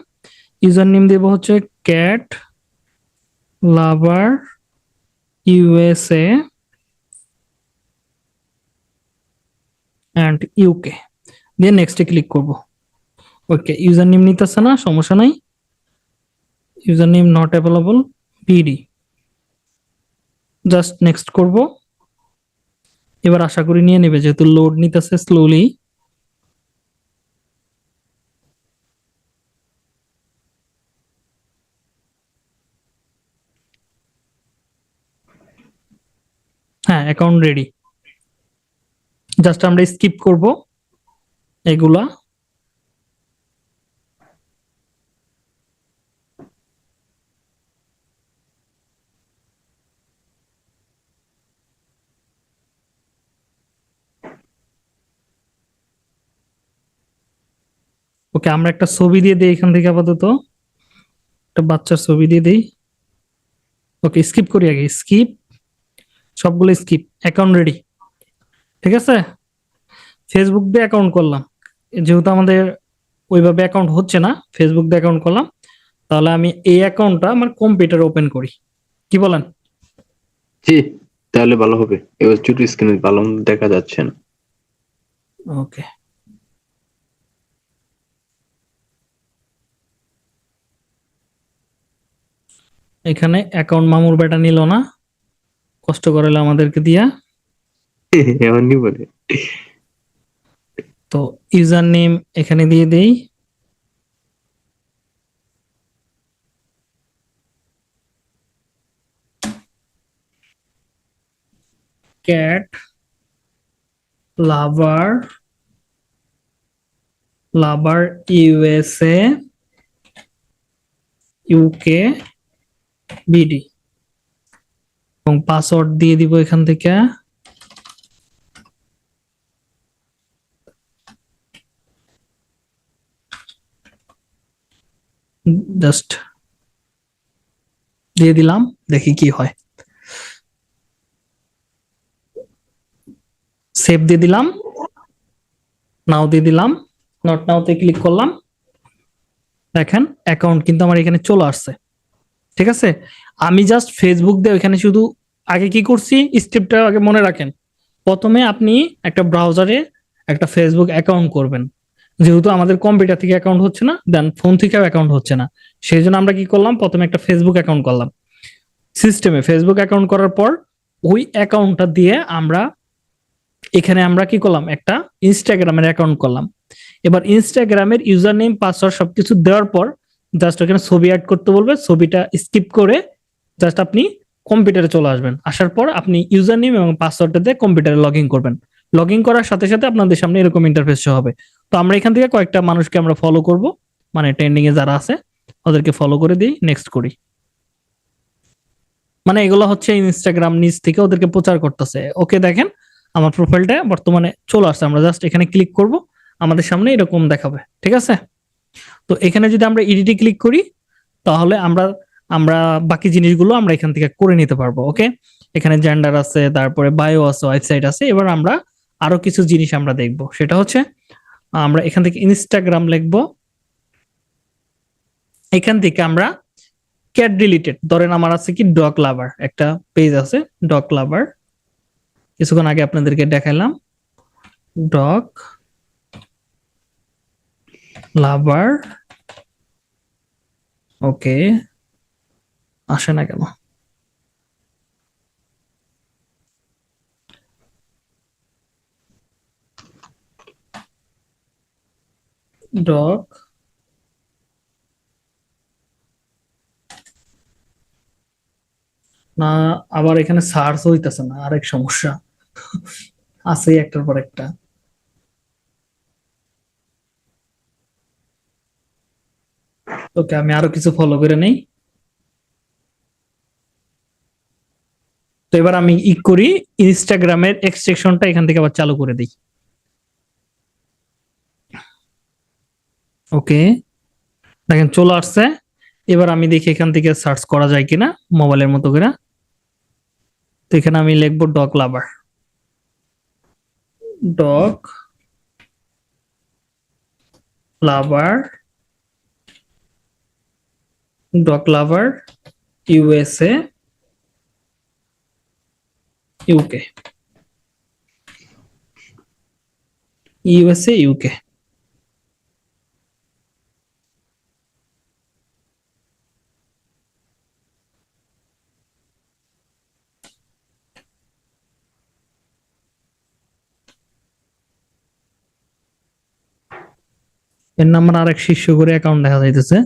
ইউজার নেম দেব হচ্ছে cat lover USA and UK দিয়ে নেক্সটে ক্লিক করব। ওকে, ইউজার নেম নিতেছে না, সমস্যা নাই। User name not available, BD, just next করব। এবার আশা করি নিয়ে নেবে, যেহেতু লোড নিতেছে স্লোলি। হ্যাঁ, অ্যাকাউন্ট রেডি। জাস্ট আমরা স্কিপ করব এগুলা। ওকে, আমরা একটা ছবি দিয়ে দিই এখান থেকে, আপাতত একটা বাচ্চার ছবি দিয়ে দিই। ওকে, স্কিপ করি আগে, স্কিপ, সবগুলো স্কিপ। অ্যাকাউন্ট রেডি, ঠিক আছে। ফেসবুক দিয়ে অ্যাকাউন্ট করলাম, যেহেতু আমাদের ওইভাবে অ্যাকাউন্ট হচ্ছে না, ফেসবুক দিয়ে অ্যাকাউন্ট করলাম। তাহলে আমি এই অ্যাকাউন্টটা আমার কম্পিউটারে ওপেন করি, কি বলেন? জি, তাহলে ভালো হবে। এবার ছোট স্ক্রিনে ভালো দেখা যাচ্ছে না। ওকে, এখানে অ্যাকাউন্ট মামুর বেটা নিল না, কষ্ট করালে আমাদেরকে দিয়া। এমনই বলে। তো ইউজার নেম এখানে দিয়ে দেই, ক্যাট লাভার USA UK BD। এবং পাসওয়ার্ড দিয়ে দিব এখান থেকে। জাস্ট দিয়ে দিলাম, দেখি কি হয়। সেভ দিয়ে দিলাম, নাও দিয়ে দিলাম, নট নাওতে ক্লিক করলাম। দেখেন অ্যাকাউন্ট কিন্তু আমার এখানে চলে আসছে। ঠিক আছে, আমি জাস্ট ফেসবুক দিয়ে এখানে শুধু আগে কি করছি, স্টেপটা আগে মনে রাখেন। প্রথমে আপনি একটা ব্রাউজারে একটা ফেসবুক অ্যাকাউন্ট করবেন। যেহেতু আমাদের কম্পিউটার থেকে অ্যাকাউন্ট হচ্ছে না, দেন ফোন থেকেও অ্যাকাউন্ট হচ্ছে না, সেই জন্য আমরা কি করলাম, প্রথমে একটা ফেসবুক অ্যাকাউন্ট করলাম। সিস্টেমে ফেসবুক অ্যাকাউন্ট করার পর ওই অ্যাকাউন্টটা দিয়ে আমরা এখানে আমরা কি করলাম, একটা ইনস্টাগ্রামের অ্যাকাউন্ট করলাম। এবার ইনস্টাগ্রামের ইউজার নেম পাসওয়ার্ড সবকিছু দেওয়ার পর জাস্ট ওখানে ছবি অ্যাড করতে বলবে, ছবিটা স্কিপ করে জাস্ট আপনি কম্পিউটারে চলে আসবেন। আসার পর আপনি ইউজার নেম এবং পাসওয়ার্ডটা দিয়ে কম্পিউটারে লগ ইন করবেন। লগ ইন করার সাথে সাথে আপনাদের সামনে এরকম ইন্টারফেস হবে। তো আমরা এখান থেকে কয়েকটা মানুষকে আমরা ফলো করব, মানে ট্রেন্ডিং এ যারা আছে ওদেরকে ফলো করে দিই, নেক্সট করি। মানে এগুলো হচ্ছে ইনস্টাগ্রাম নিজ থেকে ওদেরকে প্রচার করতেছে। ওকে, দেখেন আমার প্রোফাইলটা বর্তমানে চলে আসছে। আমরা জাস্ট এখানে ক্লিক করব, আমাদের সামনে এরকম দেখাবে। ঠিক আছে, তো এখানে যদি আমরা এডিটে ক্লিক করি তাহলে আমরা আমরা বাকি জিনিসগুলো আমরা এখান থেকে করে নিতে পারবো। ওকে, এখানে জেন্ডার আছে, তারপরে বায়ো আছে, ওয়েবসাইট আছে। এবার আমরা আরো কিছু জিনিস আমরা দেখব, সেটা হচ্ছে আমরা এখান থেকে ইনস্টাগ্রাম লিখবো। এখান থেকে আমরা ক্যাট রিলেটেড, ধরেন আমার আছে কি ডগ লাভার, একটা পেজ আছে ডগ লাভার, কিছুক্ষণ আগে আপনাদেরকে দেখাইলাম। ডগ লাভার, ওকে, আসে না কেন? ডগ না, আবার এখানে সার্চ হইতেছে না, আরেক সমস্যা আছে একটার পর একটা। ওকে, আমি আরো কিছু ফলো করে নেই। তো এবার আমি ই করি, ইনস্টাগ্রামের এক্সটেনশনটা এখান থেকে আবার চালু করে দিই। ওকে, দেখেন চলে আসছে। এবার আমি দেখি এখান থেকে সার্চ করা যায় কিনা মোবাইলের মতো করে। তো এখানে আমি লিখবো ডগ লাভার, ডগ লাভার, ডগ লাভার ইউএসএ ইউকে, ইউএসএ ইউকে। এর নাম্বার আরেক শীর্ষ করে অ্যাকাউন্ট দেখা যাইতেছে।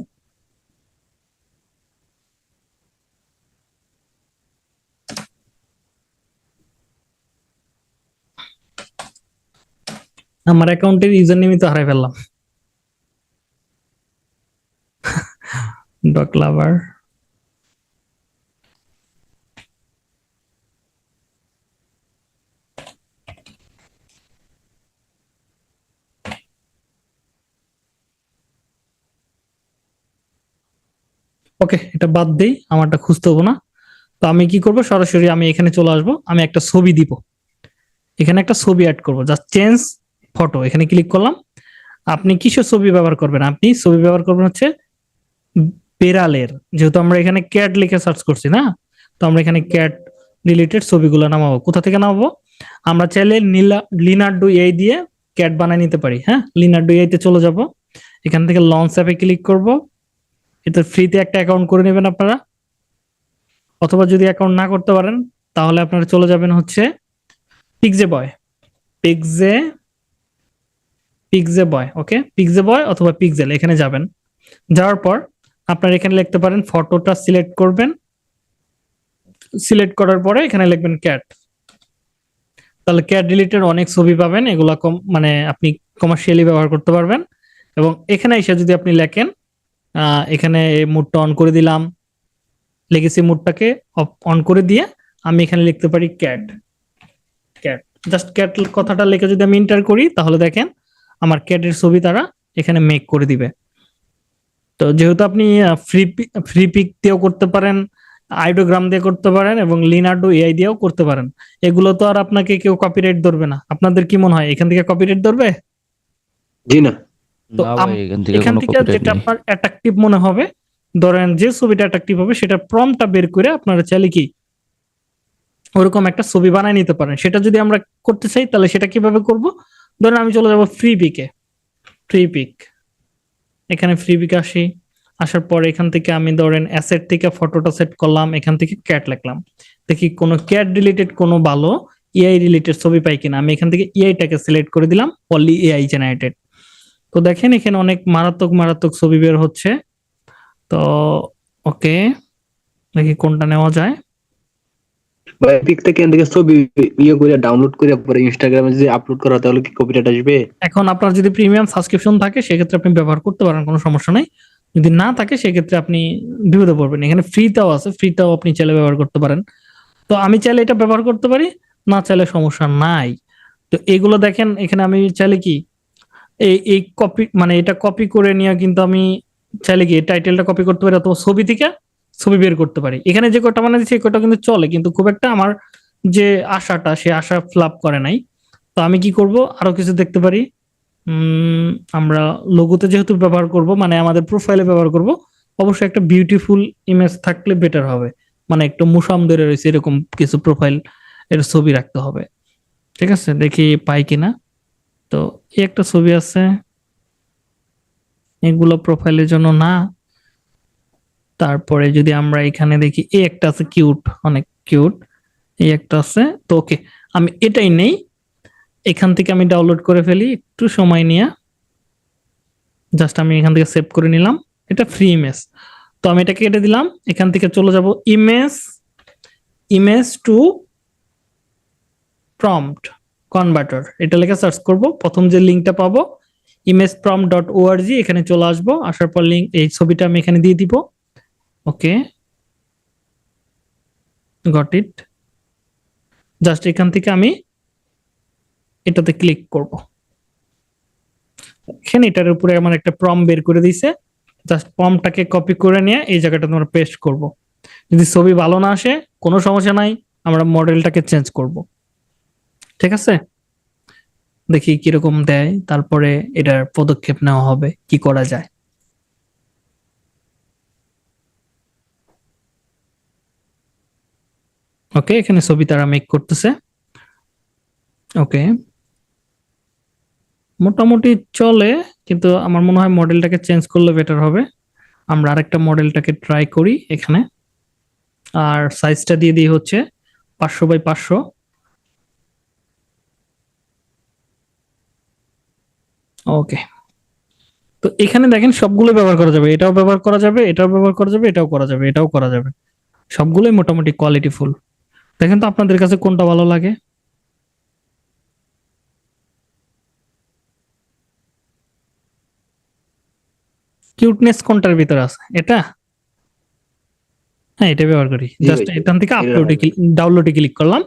আমার অ্যাকাউন্টের ইউজার নেমই তো হারাই ফেললাম। ডগ লাভার, ওকে, এটা বাদ দেই, আমারটা খুঁজতে হবো না। তো আমি কি করব, সরাসরি আমি এখানে চলে আসব, আমি একটা ছবি দিব, এখানে একটা ছবি অ্যাড করব, জাস্ট চেঞ্জ ফটো, এখানে ক্লিক করলাম। আপনি কিসের ছবি ব্যবহার করবেন, আপনি ছবি ব্যবহার করবেন হচ্ছে বেড়ালের, যেহেতু আমরা এখানে ক্যাট লিখে সার্চ করছি না, তো আমরা এখানে ক্যাট রিলেটেড ছবিগুলো নামাবো। কোথা থেকে নামাবো, আমরা চাইলে লিনার্ডো এআই দিয়ে ক্যাট বানায় নিতে পারি। হ্যাঁ, লিনার্ডো এআই তে চলে যাব, এখান থেকে লঞ্চ অ্যাপে ক্লিক করব। এটা ফ্রিতে একটা অ্যাকাউন্ট করে নেবেন আপনারা, অথবা যদি অ্যাকাউন্ট না করতে পারেন তাহলে আপনারা চলে যাবেন হচ্ছে পিক্সে বয়, পিক্সে পিক্সে বয়, ওকে, পিক্সে বয় অথবা পিক্সেল, এখানে যাবেন। যাওয়ার পর আপনারা এখানে লিখতে পারেন, ফটোটা সিলেক্ট করবেন, সিলেক্ট করার পরে এখানে লিখবেন ক্যাট। তাহলে ক্যাট রিলেটেড অনেক ছবি পাবেন, এগুলা মানে আপনি কমার্শিয়ালি ব্যবহার করতে পারবেন। এবং এখানে এসে যদি আপনি লেখেন, এখানে মুডটা অন করে দিলাম, লেগেসি মুডটাকে অন করে দিয়ে আমি এখানে লিখতে পারি ক্যাট। ক্যাট, জাস্ট ক্যাট কথাটা লিখে যদি আমি এন্টার করি তাহলে দেখেন আমার ক্যাটের ছবি তারা এখানে মেক করে দিবে। তো যেহেতু আপনি ফ্রি পিক দিয়েও করতে পারেন, আইডোগ্রাম দিয়ে করতে পারেন এবং লিনার্ডো এআই দিয়েও করতে পারেন। এগুলো তো আর আপনাকে কেউ কপিরাইট ধরবে না। আপনাদের কি মনে হয় এখান থেকে কপিরাইট ধরবে? জি না। তো না ভাই, এখান থেকে এখান কোনো থেকে কপিরাইট যেটা নেই। আপনার অ্যাট্রাকটিভ মনে হবে, ধরেন যে ছবিটা অ্যাট্রাকটিভ হবে সেটা প্রম্পটটা বের করে আপনারা চাইলে কি ওরকম একটা ছবি বানায় নিতে পারেন। সেটা যদি আমরা করতে চাই তাহলে সেটা কিভাবে করব? ধরেন আমি চলে যাব ফ্রি পিকে, ফ্রি পিক, এখানে ফ্রি পিক আসি, আসার পর এখান থেকে আমি ধরেন অ্যাসেট থেকে ফটোটা সেট করলাম, এখান থেকে ক্যাট লিখলাম, দেখি কোনো ক্যাট রিলেটেড কোনো ভালো এআই রিলেটেড ছবি পাই কিনা। আমি এখান থেকে এআইটাকে সিলেক্ট করে দিলাম, অনলি এআই জেনারেটেড। তো দেখেন এখানে অনেক মারাত্মক মারাত্মক ছবি বের হচ্ছে। তো ওকে, দেখি কোনটা নেওয়া যায়। ভাই পিক থেকে এখান থেকে ছবি ইয়ে করে ডাউনলোড করে পরে ইনস্টাগ্রামে যদি আপলোড করা হয়, তাহলে কি কপিরাইট আসবে? এখন আপনার যদি প্রিমিয়াম সাবস্ক্রিপশন থাকে সেক্ষেত্রে আপনি ব্যবহার করতে পারেন, কোনো সমস্যা নাই। যদি না থাকে সেক্ষেত্রে আপনি বিপদে পড়বেন। এখানে ফ্রিটাও আছে, ফ্রিটাও আপনি চাইলে ব্যবহার করতে পারেন। তো আমি চাইলে এটা ব্যবহার করতে পারি, না চাইলে সমস্যা নাই। তো এগুলো দেখেন এখানে আমি চাইলে কি এই এই কপি মানে এটা কপি করে নিয়ে কিন্তু আমি চাইলে কি টাইটেলটা কপি করতে পারি অথবা ছবি থেকে ছবি বের করতে পারি। এখানে যে কটা মানে দিচ্ছি এই কটা কিন্তু চলে, কিন্তু খুব একটা আমার যে আশাটা সে আশা ফ্লাপ করে নাই। তো আমি কি করব, আরো কিছু দেখতে পারি। আমরা লোগোতে যেহেতু ব্যবহার করব, মানে আমাদের প্রোফাইলে ব্যবহার করব, অবশ্যই একটা বিউটিফুল ইমেজ থাকলে বেটার হবে। মানে একটু মুসাম ধরে রয়েছে এরকম কিছু প্রোফাইল এর ছবি রাখতে হবে। ঠিক আছে, দেখি পাই কিনা। তো এই একটা ছবি আছে, এগুলো প্রোফাইলের জন্য না। তারপরে যদি আমরা এখানে দেখি এই একটা আছে কিউট, অনেক কিউট, এই একটা আছে। তো ওকে, আমি এটাই নেই, এখান থেকে আমি ডাউনলোড করে ফেলি একটু সময় নিয়ে। জাস্ট আমি এখান থেকে সেভ করে নিলাম, এটা ফ্রি ইমেজ। তো আমি এটা কেটে দিলাম, এখান থেকে চলে যাব image, image to prompt converter, এটা লেখা সার্চ করব, প্রথম যে লিঙ্কটা পাবো imageprompt.org, এখানে চলে আসবো, আসার পর লিঙ্ক এই ছবিটা আমি এখানে দিয়ে দিব। ওকে, গট ইট। জাস্ট এখান থেকে আমি এটাতে ক্লিক করব, এখানে এটার উপরে আমার একটা প্রম্পট বের করে দিয়েছে। জাস্ট প্রম্পটটাকে কপি করে নিয়ে এই জায়গাটা আমরা পেস্ট করব। যদি ছবি ভালো না আসে কোনো সমস্যা নাই, আমরা মডেলটাকে চেঞ্জ করব। ঠিক আছে, দেখি কিরকম দেয়, তারপরে এটার পদক্ষেপ নেওয়া হবে, কি করা যায়। ওকে, এখানে ছবি তারা মেক করতেছে। ওকে, মোটামুটি চলে, কিন্তু আমার মনে হয় মডেলটাকে চেঞ্জ করলে বেটার হবে। আমরা আরেকটা মডেলটাকে ট্রাই করি এখানে, আর সাইজটা দিয়ে দিই হচ্ছে 500x500। ওকে, তো এখানে দেখেন সবগুলো ব্যবহার করা যাবে, এটাও ব্যবহার করা যাবে, এটাও ব্যবহার করা যাবে, এটাও করা যাবে, এটাও করা যাবে, সবগুলোই মোটামুটি কোয়ালিটিফুল। দেখেন তো আপনাদের কাছে কোনটা ভালো লাগে। কিউটনেস কোনটার ভিতরে আছে, এটা? হ্যাঁ, এটা ব্যবহার করি। জি জাস্ট ভাই, এখান থেকে এটা আপলোডে ডাউনলোডে ক্লিক করলাম,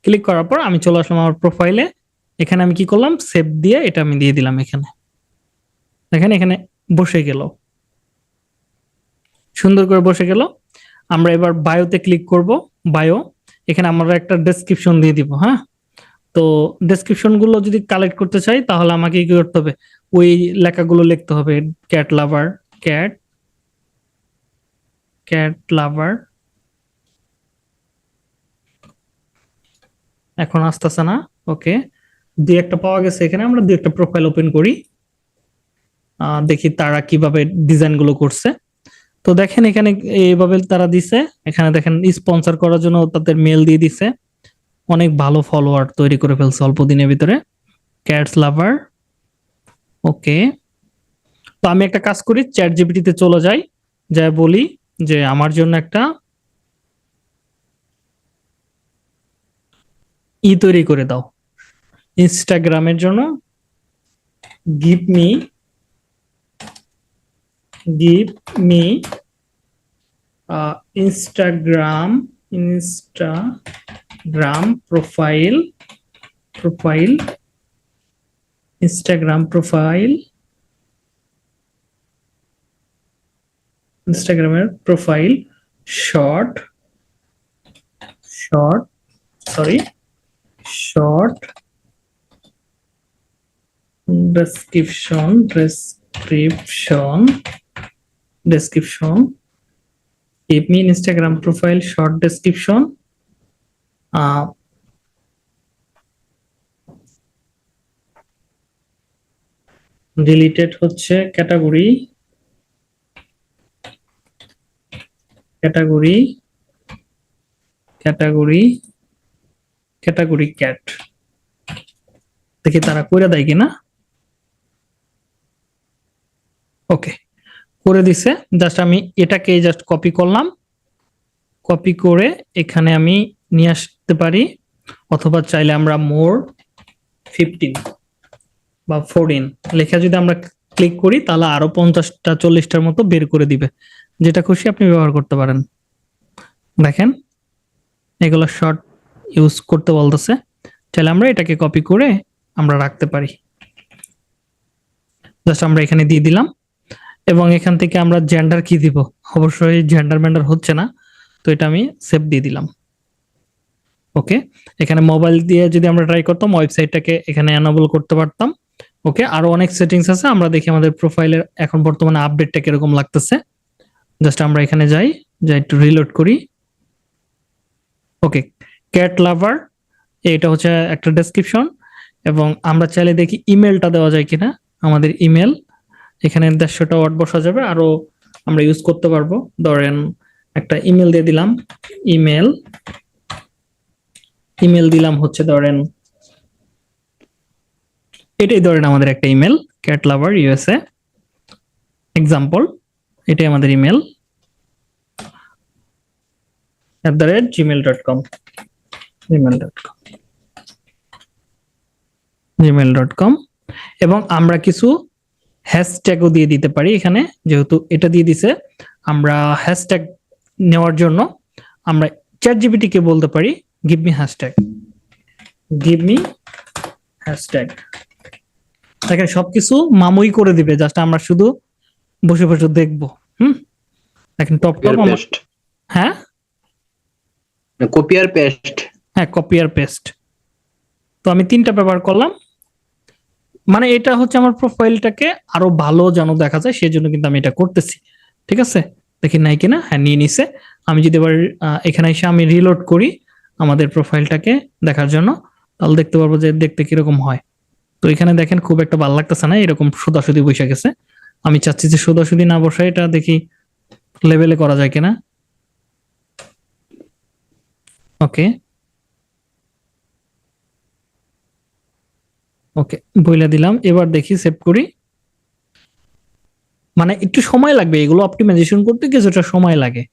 ক্লিক করার পর আমি চলে আসলাম আমার প্রোফাইলে। এখানে আমি কি করলাম, সেভ দিয়ে এটা আমি দিয়ে দিলাম এখানে। দেখেন এখানে বসে গেল, সুন্দর করে বসে গেল। আমরা এবার বায়োতে ক্লিক করব, বায়ো, এখানে আমরা একটা ডেসক্রিপশন দিয়ে দিব। হ্যাঁ, তো ডেসক্রিপশন গুলো যদি কালেক্ট করতে চাই তাহলে আমাকে কি করতে হবে, ওই লেখাগুলো লিখতে হবে। ক্যাট লাভার, ক্যাট, ক্যাট লাভার, এখন আসতেছে না। ওকে, দুই একটা পাওয়া গেছে, এখানে আমরা দুই একটা প্রোফাইল ওপেন করি, দেখি তারা কিভাবে ডিজাইন গুলো করছে। তো দেখেন এখানে এইভাবে তারা দিছে, এখানে দেখেন স্পন্সর করার জন্য তাদের মেল দিয়ে দিছে, অনেক ভালো ফলোয়ার তৈরি করে ফেলছে অল্প দিনের ভিতরে। ক্যাটস লাভার, ওকে। তো আমি একটা কাজ করি, চ্যাট জিপিটিতে চলে যাই, যা বলি যে আমার জন্য একটা তৈরি করে দাও ইনস্টাগ্রামের জন্য, give me Instagram Instagram profile ইনস্টাগ্রামের profile short short description give me Instagram profile short description deleted হচ্ছে category cat দেখি তারা কইরা দেয় কিনা ওকে করে দিছে জাস্ট আমি এটাকে জাস্ট কপি করলাম কপি করে এখানে আমি নিয়ে আসতে পারি অথবা চাইলে আমরা মোর 15 বা 14 লেখা যদি আমরা ক্লিক করি তাহলে আরো 50টা 40টার মতো বের করে দিবে যেটা খুশি আপনি ব্যবহার করতে পারেন দেখেন এগুলো শর্ট ইউজ করতে বলতেছে তাহলে আমরা এটাকে কপি করে আমরা রাখতে পারি জাস্ট আমরা এখানে দিয়ে দিলাম এবং এখান থেকে আমরা জেন্ডার কি দিব অবশ্যই জেন্ডার ম্যান্ডার হচ্ছে না তো এটা আমি সেভ দিয়ে দিলাম ওকে এখানে মোবাইল দিয়ে যদি আমরা ট্রাই করতাম ওয়েবসাইটটাকে এখানে এনেবল করতে পারতাম ওকে আরো অনেক সেটিংস আছে আমরা দেখি আমাদের প্রোফাইলের এখন বর্তমানে আপডেটটা কিরকম লাগতেছে জাস্ট আমরা এখানে যাই একটু রিলোড করি ওকে ক্যাট লাভার এটা হচ্ছে একটা ডেসক্রিপশন এবং আমরা চাইলে দেখি ইমেলটা দেওয়া যায় কিনা আমাদের ইমেল এখানে 150টা ওয়ার্ড বসা যাবে আরো আমরা ইউজ করতে পারবো ধরেন একটা ইমেল দিয়ে দিলাম ইমেল দিলাম হচ্ছে ধরেন এটাই ধরেন আমাদের একটা ইমেল ক্যাট লাভার ইউএসএ এক্সাম্পল এটাই আমাদের ইমেল @gmail.com gmail.com এবং আমরা কিছু হ্যাশট্যাগও দিয়ে দিতে পারি এখানে যেহেতু এটা দিয়ে দিছে আমরা হ্যাশট্যাগ নেওয়ার জন্য আমরা ChatGPT কে বলতে পারি give me hashtag দেখেন সবকিছু মামুই করে দিবে জাস্ট আমরা শুধু বসে বসে দেখবো দেখেন টপ হ্যাঁ কপি আর পেস্ট হ্যাঁ কপি আর পেস্ট তো আমি 3টা ব্যবহার করলাম মানে এটা হচ্ছে আমার প্রোফাইলটাকে আরো ভালো যেন দেখা যায় সেই জন্য কিন্তু আমি এটা করতেছি ঠিক আছে দেখি নাই কিনা হ্যাঁ নিয়ে নিছে আমি যদি এবার এখানে এসে আমি রিলোড করি আমাদের প্রোফাইলটাকে দেখার জন্য তাহলে দেখতে পারবো যে দেখতে কিরকম হয় তো এখানে দেখেন খুব একটা ভালো লাগতেছে না এরকম সোজাসুজি বসে গেছে আমি চাচ্ছি যে সোজাসুজি না বসে এটা দেখি লেভেলে করা যায় কিনা ওকে বইলা দিলাম এবার দেখি সেভ করি মানে একটু সময় লাগবে এগুলো অপটিমাইজেশন করতে কিছুটা সময় লাগে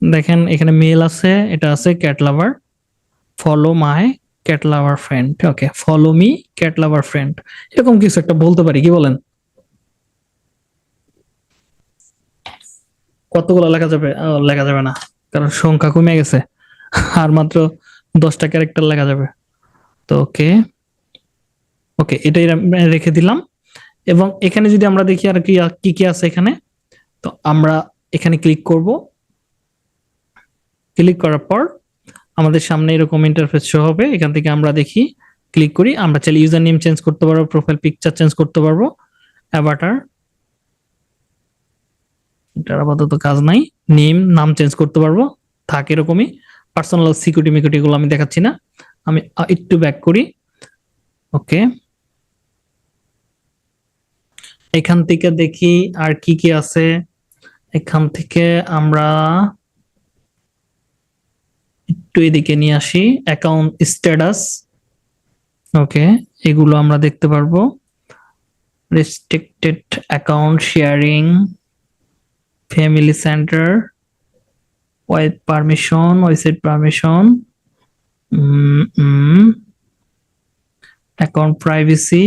দেখেন এখানে মেল আছে এটা আছে cat lover follow my cat lover friend okay follow me cat lover friend এরকম কিছু একটা বলতে পারি কি বলেন কতগুলো লেখা যাবে না কারণ সংখ্যা কমে গেছে আর মাত্র 10টা ক্যারেক্টার লেখা যাবে তো ওকে এটাই রেখে দিলাম এবং এখানে যদি আমরা দেখি আর কি কি আছে এখানে তো আমরা এখানে ক্লিক করব ক্লিক করার পর আমাদের সামনে এরকম ইন্টারফেস শো হবে এখান থেকে আমরা দেখি ক্লিক করি আমরা চাইলে ইউজার নেম চেঞ্জ করতে পারবো প্রোফাইল পিকচার চেঞ্জ করতে পারবো অ্যাভাটার এটার আপাতত কাজ নাই নাম চেঞ্জ করতে পারবো থাকে এরকমই পার্সোনাল সিকিউরিটি গুলো আমি দেখাচ্ছি না আমি একটু ব্যাক করি ওকে এখান থেকে দেখি আর কি কি আছে এখান থেকে আমরা একটু এদিকে নিয়ে আসি অ্যাকাউন্ট স্ট্যাটাস ওকে এগুলো আমরা দেখতে পারবো restricted account sharing family centre website permission account privacy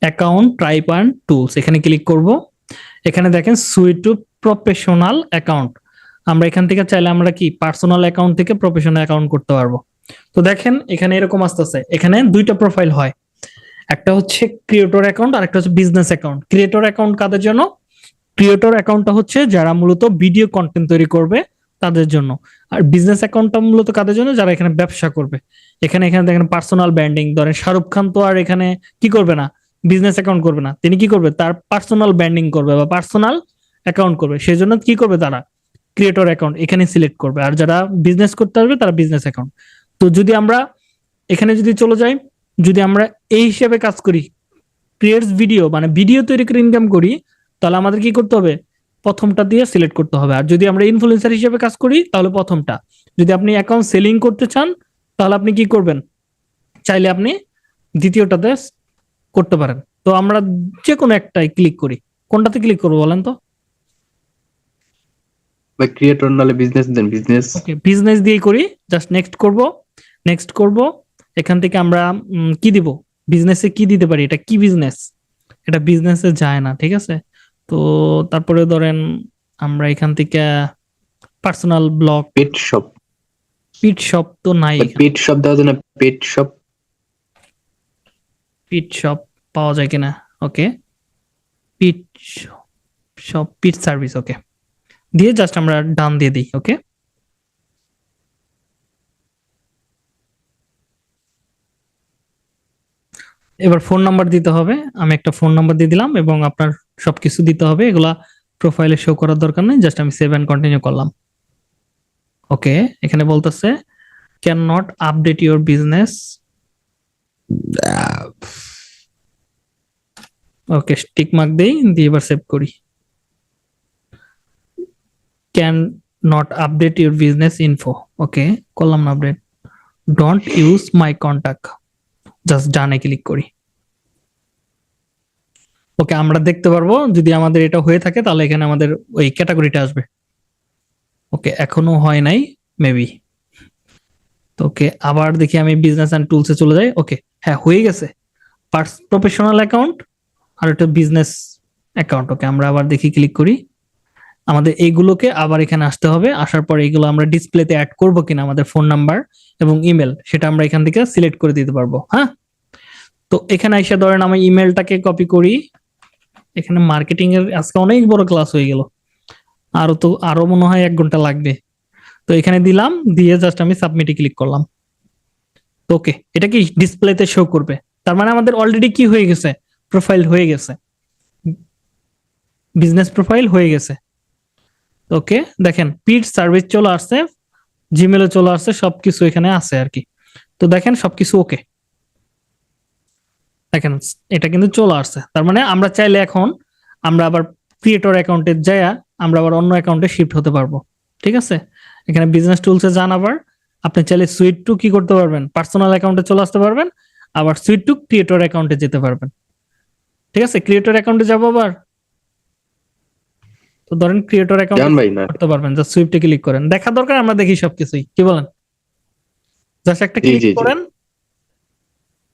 account type and tools এখানে ক্লিক করব এখানে দেখেন সুইট টু প্রফেশনাল অ্যাকাউন্ট। আমরা এখান থেকে চাইলে আমরা কি পার্সোনাল অ্যাকাউন্ট থেকে প্রফেশনাল অ্যাকাউন্ট করতে পারবো। তো দেখেন এখানে এরকম আসতেছে, এখানে দুইটা প্রোফাইল হয়, একটা হচ্ছে ক্রিয়েটর অ্যাকাউন্ট আর একটা হচ্ছে বিজনেস অ্যাকাউন্ট। ক্রিয়েটর অ্যাকাউন্ট কাদের জন্য? ক্রিয়েটর অ্যাকাউন্টটা হচ্ছে যারা মূলত ভিডিও কন্টেন্ট তৈরি করবে তাদের জন্য, আর বিজনেস অ্যাকাউন্টটা মূলত কাদের জন্য? যারা এখানে ব্যবসা করবে। এখানে এখানে দেখেন পার্সোনাল ব্র্যান্ডিং, ধরেন শাহরুখ খান তো আর এখানে কি করবে না, বিজনেস অ্যাকাউন্ট করবে না, তিনি কি করবে, তার পার্সোনাল ব্র্যান্ডিং করবে বা পার্সোনাল অ্যাকাউন্ট করবে, সেই জন্য কি করবে, তারা ক্রিয়েটর অ্যাকাউন্ট এখানে সিলেক্ট করবে। আর যারা বিজনেস করতে আসবে তারা বিজনেস অ্যাকাউন্ট। তো যদি আমরা এখানে যদি চলে যাই, যদি আমরা এই হিসেবে কাজ করি, ক্রিয়েটস ভিডিও মানে ভিডিও তৈরি করে ইনকাম করি, তাহলে আমাদের কি করতে হবে, প্রথমটা দিয়ে সিলেক্ট করতে হবে। আর যদি আমরা ইনফ্লুয়েন্সার হিসেবে কাজ করি তাহলে প্রথমটা। যদি আপনি অ্যাকাউন্ট সেলিং করতে চান তাহলে আপনি কি করবেন, চাইলে আপনি দ্বিতীয়টাতে করতে পারেন। তো আমরা যে কোনো একটাই ক্লিক করি, কোনটাতে ক্লিক করবো বলেন তো? ভাই ক্রিয়েটর নালে বিজনেস দেন, বিজনেস। ওকে, বিজনেস দিয়েই করি। জাস্ট নেক্সট করব, নেক্সট করব। এখান থেকে আমরা কি দিব, বিজনেসে কি দিতে পারি, এটা কি বিজনেস, এটা বিজনেসে যায় না, ঠিক আছে। তো তারপরে ধরেন আমরা এখান থেকে পার্সোনাল ব্লগ, পেট শপ, পিট শপ তো নাই, পেট শপ দেওয়া যায় না, পেট শপ। পিট শপ পাওয়া যায় কিনা, ওকে, পিট শপ, পিট সার্ভিস, ওকে, দিয়ে জাস্ট আমরা ডান দিয়ে দিই। ওকে, এবার ফোন নাম্বার দিতে হবে। আমি একটা ফোন নাম্বার দিয়ে দিলাম এবং আপনার সবকিছু দিতে হবে, এগুলা প্রোফাইলে শো করার দরকার নেই, জাস্ট আমি সেভ এন্ড কন্টিনিউ করলাম। ওকে, এখানে বলতেছে cannot update your business. Okay, tick mark দেই, দিয়ে এবার সেভ করি। Cannot update your business info, okay, করলাম না update. Don't use my contact, just ডানে ক্লিক করি। ওকে, আমরা দেখতে পারবো যদি আমাদের এটা হয়ে থাকে তাহলে এখানে আমাদের ওই ক্যাটাগরিটা আসবে। ওকে, এখনো হয় নাই মেবি। তো ওকে, আবার দেখি আমি বিজনেস এন্ড টুলসে চলে যাই। ওকে, হ্যাঁ হয়ে গেছে, প্রফেশনাল অ্যাকাউন্ট আর একটা বিজনেস অ্যাকাউন্ট। ওকে, আমরা আবার দেখি, ক্লিক করি। আমাদের এইগুলোকে আবার এখানে আসতে হবে, আসার পর এইগুলো আমরা ডিসপ্লেতে অ্যাড করবো কিনা, আমাদের ফোন নাম্বার এবং ইমেল, সেটা আমরা এখান থেকে সিলেক্ট করে দিতে পারবো। হ্যাঁ, তো এখানে এসে ধরেন আমি ইমেলটাকে কপি করি। এখানে মার্কেটিং এর আজকে অনেক বড় ক্লাস হয়ে গেল, আরো মনে হয় 1 ঘন্টা লাগবে। তো এখানে দিলাম, দিয়ে জাস্ট আমি সাবমিটে ক্লিক করলাম। তো ওকে, এটা কি ডিসপ্লেতে শো করবে, তার মানে আমাদের অলরেডি কি হয়ে গেছে, প্রোফাইল হয়ে গেছে, বিজনেস প্রোফাইল হয়ে গেছে। ওকে, দেখেন পিট সার্ভিস চলে আসছে, জিমেলে চলে আসছে, সবকিছু এখানে আছে আর কি। তো দেখেন সবকিছু ওকে, দেখেন এটা কিন্তু চলে আসছে। তার মানে আমরা চাইলে এখন আমরা আবার ক্রিয়েটর অ্যাকাউন্টে যাইয়া আমরা আবার অন্য অ্যাকাউন্টে শিফট হতে পারবো, ঠিক আছে। এখানে বিজনেস টুলসে যান, আবার আপনি চাইলে সুইট টু কি করতে পারবেন, পার্সোনাল অ্যাকাউন্টে চলে আসতে পারবেন, আবার সুইট টু ক্রিয়েটর অ্যাকাউন্টে যেতে পারবেন, ঠিক আছে। ক্রিয়েটর অ্যাকাউন্টে যাবো আবার। তো ধরেন ক্রিয়েটর অ্যাকাউন্ট জান ভাই না, করতে পারবেন, জাস্ট সুইফটে ক্লিক করেন, দেখা দরকার আমরা দেখি সবকিছুই, কি বলেন? জাস্ট একটা জি, ক্লিক জি, জি। করেন,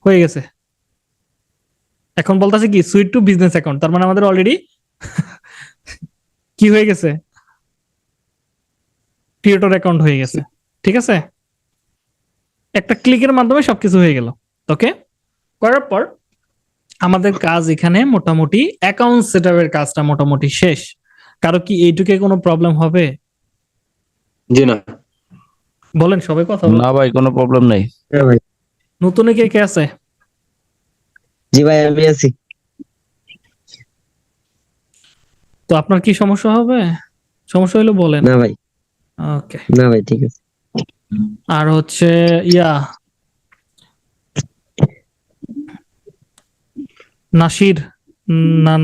হয়ে গেছে। এখন বলতেছে কি সুইট টু বিজনেস অ্যাকাউন্ট, তার মানে আমাদের অলরেডি কি হয়ে গেছে, ক্রিয়েটর অ্যাকাউন্ট হয়ে গেছে, ঠিক আছে। একটা ক্লিকের মাধ্যমে সবকিছু হয়ে গেল। ওকে, করার পর আমাদের কাজ এখানে মোটামুটি অ্যাকাউন্ট সেটআপের কাজটা মোটামুটি শেষ। কারো কি এইটুকে কোনো প্রবলেম হবে? জি না। বলেন, সবাই কথা বলেন। না ভাই, কোনো প্রবলেম নাই। হ্যাঁ ভাই, নতুন কে কে আছে? জি ভাই আমি আছি। তো আপনার কি সমস্যা হবে? সমস্যা হলে বলেন। না ভাই, ওকে, না ভাই ঠিক আছে। আর হচ্ছে নাসির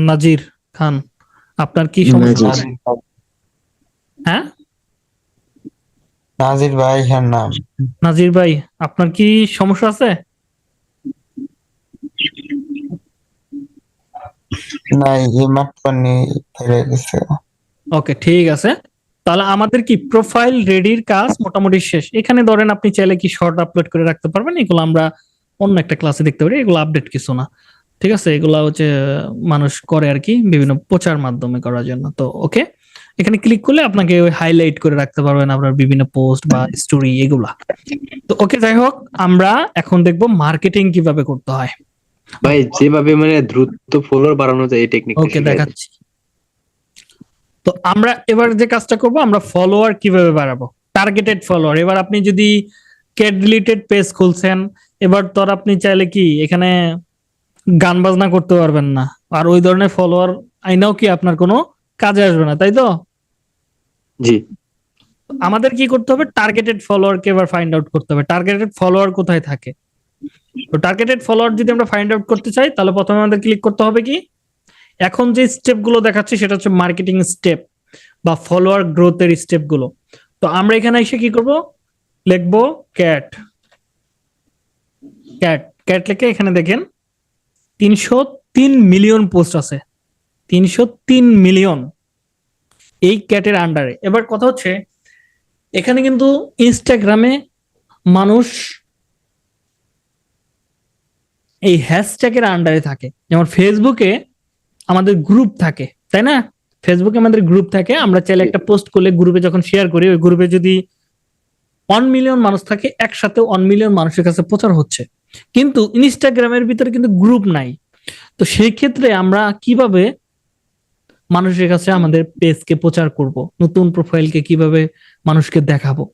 নাজির খান, আপনার কি সমস্যা নাজির। হবে? হ্যাঁ, নাজির ভাই হ্যাঁ নাম নাজির ভাই, আপনার কি সমস্যা আছে? নাই এই মাত্রনি ফিরে গেছে। ওকে, ঠিক আছে। তাহলে আমাদের কি প্রোফাইল রেডির কাজ মোটামুটি শেষ। এখানে ধরেন আপনি চাইলে কি শর্ট আপলোড করে রাখতে পারবেন, এগুলো আমরা অন্য একটা ক্লাসে দেখতে পারি, এগুলো আপডেট কিছু না। ঠিক আছে, এগুলা হচ্ছে মানুষ করে আর কি বিভিন্ন প্রচার মাধ্যমে করার জন্য। তো ওকে, এখানে ক্লিক করলে আপনাকে ওই হাইলাইট করে রাখতে পারবেন আপনার বিভিন্ন পোস্ট বা স্টোরি এগুলা। তো ওকে, যাই হোক, আমরা এখন দেখবো মার্কেটিং কিভাবে করতে হয়। ভাই যেভাবে মানে দ্রুত ফলোয়ার বাড়ানো যায় এই টেকনিকটা ওকে, দেখাচ্ছি। তো আমরা এবার যে কাজটা করব, আমরা ফলোয়ার কিভাবে বাড়াবো, টার্গেটেড ফলোয়ার। এবার আপনি যদি ক্যাট রিলেটেড পেজ খুলছেন, এবার তো আর আপনি চাইলে কি এখানে গান বাজনা করতে পারবেন না, আর ওই ধরনের ফলোয়ার আইনাও কি আপনার কোনো কাজে আসবে না, তাই তো? জি আমাদের কি করতে হবে, টার্গেটেড ফলোয়ারকে এবার ফাইন্ড আউট করতে হবে। টার্গেটেড ফলোয়ার কোথায় থাকে? তো টার্গেটেড ফলোয়ার যদি আমরা ফাইন্ড আউট করতে চাই, তাহলে প্রথমে আমাদের ক্লিক করতে হবে কি, এখন যে স্টেপ গুলো দেখাচ্ছি সেটা হচ্ছে মার্কেটিং স্টেপ বা ফলোয়ার গ্রোথের স্টেপ গুলো। তো আমরা এখানে এসে কি করব, লিখবো ক্যাট ক্যাট ক্যাট লিখে এখানে দেখেন 303 মিলিয়ন পোস্ট আছে, 303 মিলিয়ন এই ক্যাটের আন্ডারে। এবার কথা হচ্ছে, এখানে কিন্তু ইনস্টাগ্রামে মানুষ এই হ্যাশট্যাগের আন্ডারে থাকে, যেমন ফেসবুকে আমাদের গ্রুপ থাকে, তাই না? ফেসবুকে আমাদের গ্রুপ থাকে, আমরা চাইলে একটা পোস্ট করলে গ্রুপে যখন শেয়ার করি, ওই গ্রুপে যদি 1 মিলিয়ন মানুষ থাকে, একসাথে 1 মিলিয়ন মানুষের কাছে প্রচার হচ্ছে। কিন্তু ইনস্টাগ্রামের ভিতরে কিন্তু গ্রুপ নাই। তো সেই ক্ষেত্রে আমরা কিভাবে মানুষের কাছে আমাদের পেজকে প্রচার করব, নতুন প্রোফাইলকে কিভাবে মানুষকে দেখাবো?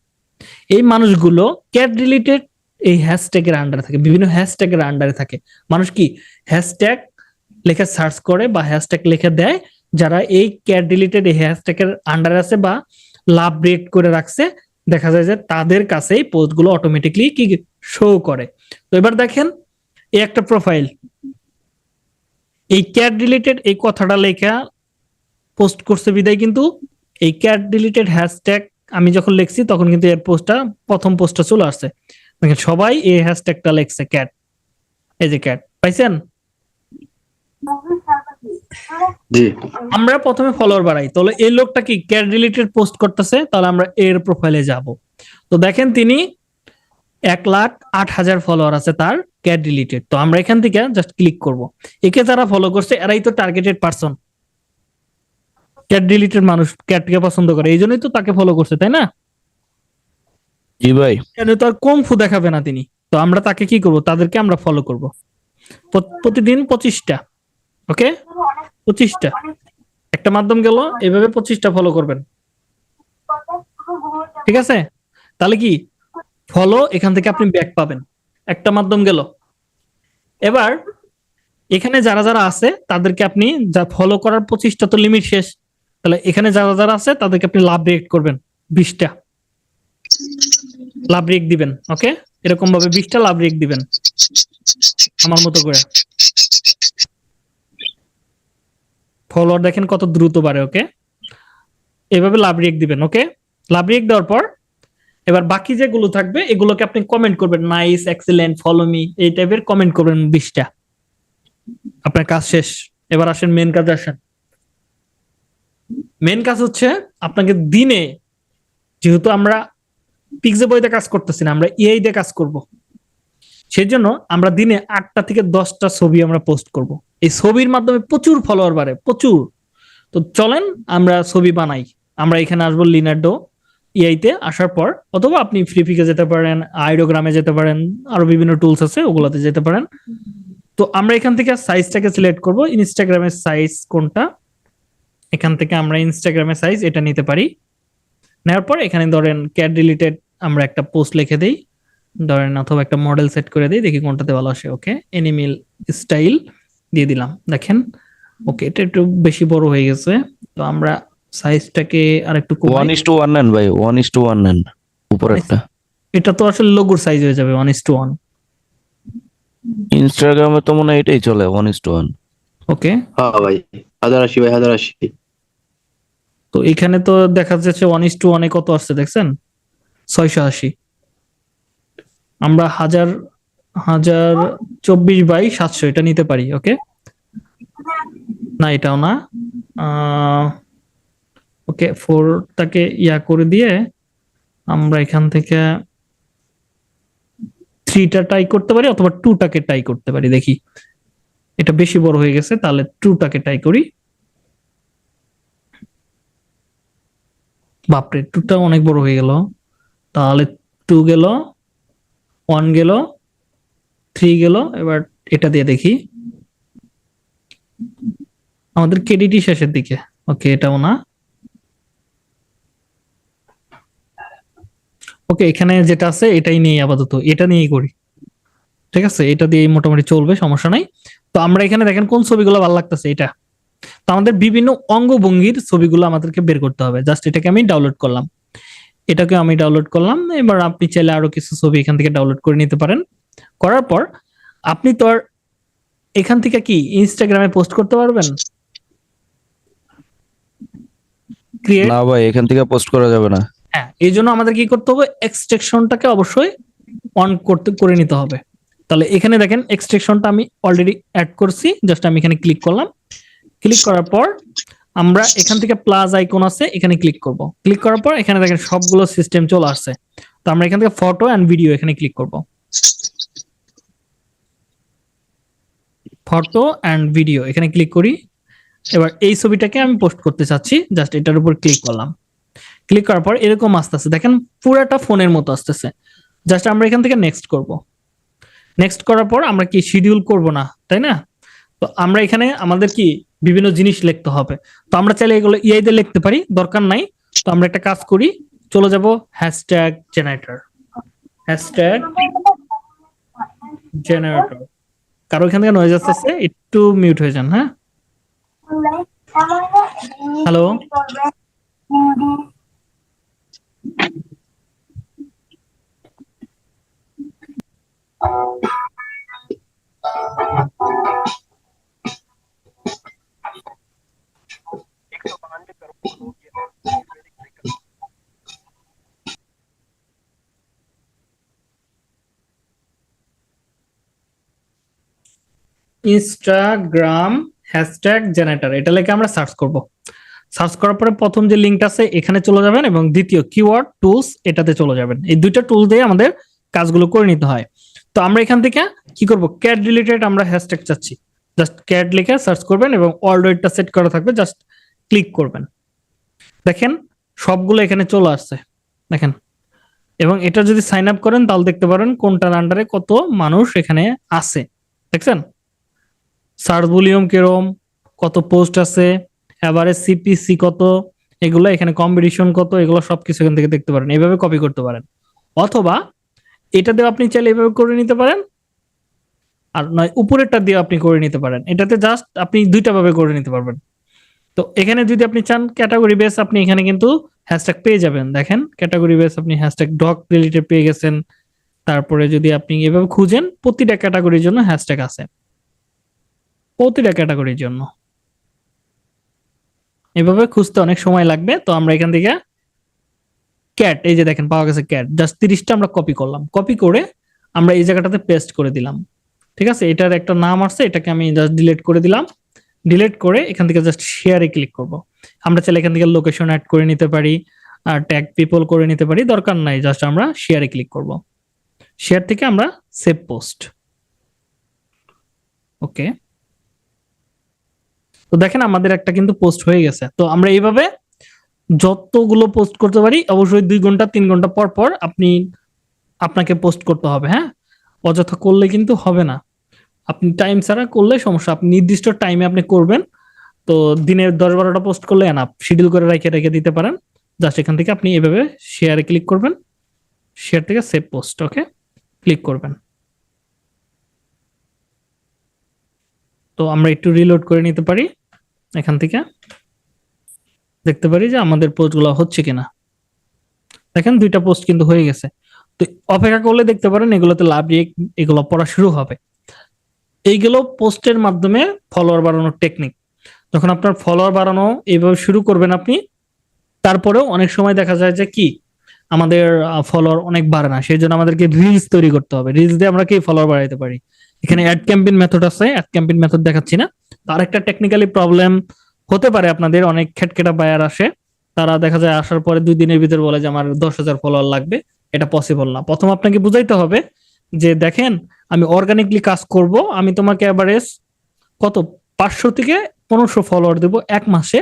এই মানুষগুলো ক্যাট রিলেটেড এই হ্যাশট্যাগের আন্ডারে থাকে, বিভিন্ন হ্যাশট্যাগের আন্ডারে থাকে। মানুষ কি হ্যাশট্যাগ লেখা সার্চ করে বা হ্যাশট্যাগ লিখে দেয়, যারা এই ক্যাট রিলেটেড এই হ্যাশট্যাগের আন্ডারে আছে বা লাভ রেট করে রাখছে, দেখা যায় যে তাদের কাছেই পোস্টগুলো অটোমেটিকলি কি শো করে। তো এবার দেখেন, এই একটা প্রোফাইল এই ক্যাট রিলেটেড এই কথাটা লেখা পোস্ট করছে বিদায় কিন্তু এই ক্যাট রিলেটেড হ্যাশট্যাগ আমি যখন লিখছি তখন কিন্তু এর পোস্টটা প্রথম পোস্টটা চলে আসছে। দেখেন সবাই এই হ্যাশট্যাগটা লিখছে ক্যাট, এই যে ক্যাট, পাইছেন? জি আমরা প্রথমে ফলোয়ার বাড়াই, তাহলে এই লোকটা কি ক্যাট রিলেটেড পোস্ট করতেছে, তাহলে আমরা এর প্রোফাইলে যাব। তো দেখেন তিনি 1,08,000 ফলোয়ার আছে তার ক্যাট রিলেটেড। তো আমরা এখান থেকে জাস্ট ক্লিক করব, একে যারা ফলো করছে এরাই তো টার্গেটেড পারসন, ক্যাট রিলেটেড মানুষ ক্যাটকে পছন্দ করে, এই জন্যই তো তাকে ফলো করছে, তাই না? জি ভাই। কেন তো আর কম ফু দেখাবে না তিনি। তো আমরা তাকে কি করব, তাদেরকে আমরা ফলো করব প্রতিদিন 25টা। ওকে, 25টা একটা মাধ্যম গেল, এইভাবে 25টা ফলো করবেন, ঠিক আছে? তাহলে কি ফলো এখান থেকে আপনি ব্যাক পাবেন, একটা মাধ্যম গেল। এবার এখানে যারা যারা আছে তাদেরকে আপনি যা ফলো করার 25টা তো লিমিট শেষ, তাহলে এখানে যারা যারা আছে তাদেরকে আপনি লাভ রেট করবেন 20টা লাভ রেট দিবেন। ওকে, এরকম ভাবে 20টা লাভ রেট দিবেন আমার মতো করে। ফলোয়ার দেখেন কত দ্রুত বাড়ে। ওকে, এভাবে লাভ রেট দিবেন। ওকে, লাভ রেট দেওয়ার পর এবার বাকি যেগুলো থাকবে এগুলোকে আপনি কমেন্ট করবেন, নাইস, এক্সিলেন্ট, ফলো মি, এই টাইপের কমেন্ট করবেন 20টা। আপনার কাজ শেষ। এবার আসেন মেন কাজে আসেন। মেন কাজ হচ্ছে আপনাকে দিনে, যেহেতু আমরা পিক্সেবয়তে কাজ করতেছি না, আমরা এআই দিয়ে কাজ করব, সেই জন্য আমরা দিনে 8টা থেকে 10টা ছবি আমরা পোস্ট করব। এই ছবির মাধ্যমে প্রচুর ফলোয়ার বাড়ে, প্রচুর। তো চলেন আমরা ছবি বানাই। আমরা এখানে আসবো লিনার্ডো এআইতে, আসার পর অথবা আপনি ফ্লিপিকে যেতে পারেন, আইডোগ্রামে যেতে পারেন, আরো বিভিন্ন টুলস আছে ওগুলাতে যেতে পারেন। তো আমরা এখান থেকে সাইজটাকে সিলেক্ট করব, ইনস্টাগ্রামের সাইজ কোনটা, এখান থেকে আমরা ইনস্টাগ্রামের সাইজ এটা নিতে পারি। নেওয়ার পর এখানে ধরেন ক্যাট রিলেটেড আমরা একটা পোস্ট লিখে দেই ধরেন, অথবা একটা মডেল সেট করে দিই, দেখি কোনটাতে ভালো আসে। ওকে, এনিমেল স্টাইল দিয়ে দিলাম, দেখেন। ওকে, এটা একটু বেশি বড় হয়ে গেছে, তো আমরা সাইজটাকে আরেকটু কমাই। 1:1 নেন ভাই, 1:1 নেন উপরেরটা। এটা তো আসলে লোগোর সাইজ হয়ে যাবে 1:1। ইনস্টাগ্রামে তো মনে হয় এটাই চলে 1:1। ওকে, হ্যাঁ ভাই 1080 ভাই 1080। তো এখানে তো দেখা যাচ্ছে 1:1 কত আসছে দেখছেন, 680। আমরা 1024/700 এটা নিতে পারি। ওকে, না এটাও না। ওকে, 4টাকে ইয়া করে দিয়ে আমরা এখান থেকে 3টা ট্রাই করতে পারি অথবা 2টাকে ট্রাই করতে পারি, দেখি এটা বেশি বড় হয়ে গেছে, তাহলে 2টাকে ট্রাই করি। বাপরে, 2টা অনেক বড় হয়ে গেল। তাহলে 2 গেল, 1 গেল, 3 গেল। এবার এটা দিয়ে দেখি, আমাদের কেডিটি শেষের দিকে। ওকে, এটাও না। ওকে, এখানে যেটা আছে এটাই নিয়ে আপাতত, এটা নিয়েই করি। ঠিক আছে, এটা দিয়ে মোটামুটি চলবে, সমস্যা নাই। তো আমরা এখানে দেখেন কোন ছবিগুলো ভালো লাগতেছে, এটা। তো আমাদের বিভিন্ন অঙ্গভঙ্গির ছবিগুলো আমাদেরকে বের করতে হবে। জাস্ট এটাকে আমি ডাউনলোড করলাম, এটাকে আমি ডাউনলোড করলাম। এবার আপনি চাইলে আরো কিছু ছবি এখান থেকে ডাউনলোড করে নিতে পারেন। করার পর আপনি তো আর এখান থেকে কি ইনস্টাগ্রামে পোস্ট করতে পারবেন? ক্রিয়েট, না ভাই, এখান থেকে পোস্ট করা যাবে না। হ্যাঁ, এই জন্য আমাদের কি করতে হবে, এক্সট্রাকশনটাকে অবশ্যই অন করে নিতে হবে। তাহলে এখানে দেখেন এক্সট্রাকশনটা আমি অলরেডি অ্যাড করছি, জাস্ট আমি এখানে ক্লিক করলাম। ক্লিক করার পর আমরা এখান থেকে প্লাস আইকন আছে, এখানে ক্লিক করব। ক্লিক করার পর এখানে দেখেন সবগুলো সিস্টেম চলে আসছে। তো আমরা এখান থেকে ফটো এন্ড ভিডিও এখানে ক্লিক করব। ফটো এন্ড ভিডিও এখানে ক্লিক করি। এবার এই ছবিটাকে আমি পোস্ট করতে চাচ্ছি, জাস্ট এটার উপর ক্লিক করলাম। ক্লিক করার পর এরকম আসতেছে, দেখেন পুরাটা ফোনের মতো আসতেছে। জাস্ট আমরা এখান থেকে নেক্সট করব। নেক্সট করার পর আমরা কি শিডিউল করব না, তাই না? তো আমরা এখানে আমাদের কি বিভিন্ন জিনিস লিখতে হবে। তো আমরা চাইলে এগুলো ইআই তে লিখতে পারি, দরকার নাই। তো আমরা একটা কাজ করি, চলে যাব হ্যাশট্যাগ জেনারেটর। Hashtag generator. কারো এখান থেকে নয়েজ আসতেছে, একটু মিউট হয়ে যান। হ্যাঁ, হ্যালো, ইনস্টাগ্রাম হ্যাশট্যাগ জেনারেটর, এটা লিখে আমরা সার্চ করব। সার্চ করার পরে প্রথম যে লিঙ্কটা আছে এখানে চলে যাবেন, এবং দ্বিতীয় কিওয়ার্ড টুলস এটাতে চলে যাবেন। এই দুইটা টুল দিয়ে আমাদের কাজগুলো করে নিতে হয়। তো আমরা এখান থেকে কি করব, ক্যাট রিলেটেড আমরা হ্যাশট্যাগ চাচ্ছি, জাস্ট ক্যাট লিখে সার্চ করবেন এবং অলরেডিটা সেট করা থাকবে, জাস্ট ক্লিক করবেন। দেখেন সবগুলো এখানে চলে আসছে, দেখেন। এবং এটা যদি সাইন আপ করেন তাহলে দেখতে পারেন কোনটার আন্ডারে কত মানুষ এখানে আছে, দেখছেন? সার্চ ভলিউম কিরম, কত পোস্ট আছে, এভারেজ সিপিসি কত, এগুলো এখানে কম্পিটিশন কত, এগুলো সবকিছু এখান থেকে দেখতে পারেন। এইভাবে কপি করতে পারেন, অথবা এটা দিয়ে আপনি চাইলে এভাবে করে নিতে পারেন, আর নয় উপরেরটা দিয়ে আপনি করে নিতে পারেন। এটাতে জাস্ট আপনি দুইটা ভাবে করে নিতে পারবেন। তো এখানে যদি আপনি চান ক্যাটাগরি বেস, আপনি এখানে কিন্তু হ্যাশট্যাগ পেয়ে যাবেন। দেখেন ক্যাটাগরি বেস আপনি হ্যাশট্যাগ ডগ রিলেটেড পেয়ে গেছেন। তারপরে যদি আপনি এভাবে খুঁজেন, প্রতিটা ক্যাটাগরির জন্য হ্যাশট্যাগ আছে, প্রতিটা ক্যাটাগরির জন্য। এভাবে খুঁজতে অনেক সময় লাগবে। তো আমরা এখান থেকে ক্যাট, এই যে দেখেন পাওয়া গেছে ক্যাট, জাস্ট 30টা আমরা কপি করলাম। কপি করে আমরা এই জায়গাটাতে পেস্ট করে দিলাম। ঠিক আছে, এটার একটা নাম আসছে, এটাকে আমি জাস্ট ডিলিট করে দিলাম। ডিলিট করে এখান থেকে জাস্ট শেয়ারে ক্লিক করব। আমরা চাইলে এখান থেকে লোকেশন অ্যাড করে নিতে পারি, আর ট্যাগ পিপল করে নিতে পারি, দরকার নাই। জাস্ট আমরা শেয়ারে ক্লিক করব। শেয়ার থেকে আমরা সেভ পোস্ট। ওকে, তো দেখেন আমাদের একটা কিন্তু পোস্ট হয়ে গেছে। তো আমরা এইভাবে যতগুলো পোস্ট করতে পারি, অবশ্যই 2 ঘন্টা 3 ঘন্টা পর পর আপনাকে পোস্ট করতে হবে। হ্যাঁ, অযথা করলে কিন্তু হবে না। আপনি টাইম ছাড়া করলে সমস্যা, আপনি নির্দিষ্ট টাইমে আপনি করবেন। তো দিনের 10-12টা পোস্ট করলে এনাফ, শিডিউল করে রেখে রেখে দিতে পারেন। জাস্ট এখান থেকে আপনি এভাবে শেয়ারে ক্লিক করবেন, শেয়ার থেকে সেভ পোস্ট, ওকে ক্লিক করবেন। তো আমরা একটু রিলোড করে নিতে পারি, এখান থেকে দেখতে পারি যে আমাদের পোস্টগুলো হচ্ছে কিনা। দেখেন 2টা পোস্ট কিন্তু হয়ে গেছে। তো অপেক্ষা করলে দেখতে পারেন এগুলোতে লাভ রিয়েক্ট এগুলো পড়া শুরু হবে। এইগুলো পোস্টের মাধ্যমে ফলোয়ার বাড়ানোর টেকনিক। যখন আপনার ফলোয়ার বাড়ানো এইভাবে শুরু করবেন আপনি, তারপরেও অনেক সময় দেখা যায় যে কি আমাদের ফলোয়ার অনেক বাড়ে না, সেই জন্য আমাদেরকে রিলস তৈরি করতে হবে। রিলস দিয়ে আমরা কি ফলোয়ার বাড়াইতে পারি। এখানে অ্যাড ক্যাম্পেইন মেথড আছে, অ্যাড ক্যাম্পেইন মেথড দেখাচ্ছি না। তো আরেকটা টেকনিক্যালি প্রবলেম হতে পারে আপনাদের, অনেক খেটখেটা বায়ার আসে, তারা দেখা যায় আসার পরে 2 দিনের ভিতর বলে যে আমার 10,000 ফলোয়ার লাগবে। এটা পসিবল না। প্রথম আপনাকে বুঝাইতে হবে যে দেখেন আমি অর্গানিকলি কাজ করব, আমি তোমাকে এভারেজ কত 500 থেকে 1500 ফলোয়ার দেব এক মাসে।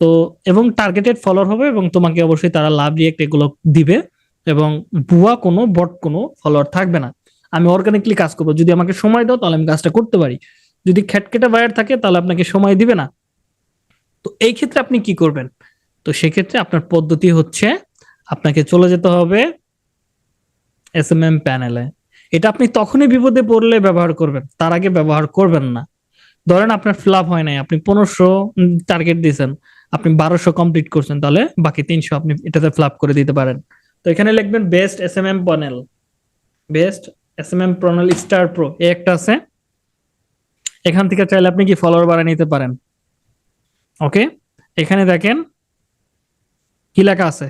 তো এবং টার্গেটেড ফলোয়ার হবে এবং তোমাকে অবশ্যই তারা লাভ রিয়েক্ট এগুলো দিবে এবং ভুয়া কোনো বট কোনো ফলোয়ার থাকবে না। আমি অর্গানিকলি কাজ করবো, যদি আমাকে সময় দাও তাহলে আমি কাজটা করতে পারি। যদি খ্যাটকেটে বায়ার থাকে তাহলে আপনাকে সময় দিবে না। তো এই ক্ষেত্রে আপনি কি করবেন? তো সেক্ষেত্রে আপনার পদ্ধতি হচ্ছে আপনাকে চলে যেতে হবে এসএমএম প্যানেলে। এটা আপনি তখনই বিপদে পড়লে ব্যবহার করবেন, তার আগে ব্যবহার করবেন না। ধরেন আপনার ফ্লাপ হয় নাই, আপনি 1500 টার্গেট দিয়েছেন, আপনি 1200 কমপ্লিট করছেন, তাহলে বাকি 300 আপনি এটাতে ফ্লাপ করে দিতে পারেন। তো এখানে লিখবেন best SMM panel, best SMM panel star pro এই একটা আছে। এখান থেকে চাইলে আপনি কি ফলোয়ার বাড়ায় নিতে পারেন। ওকে, এখানে দেখেন কি লেখা আছে,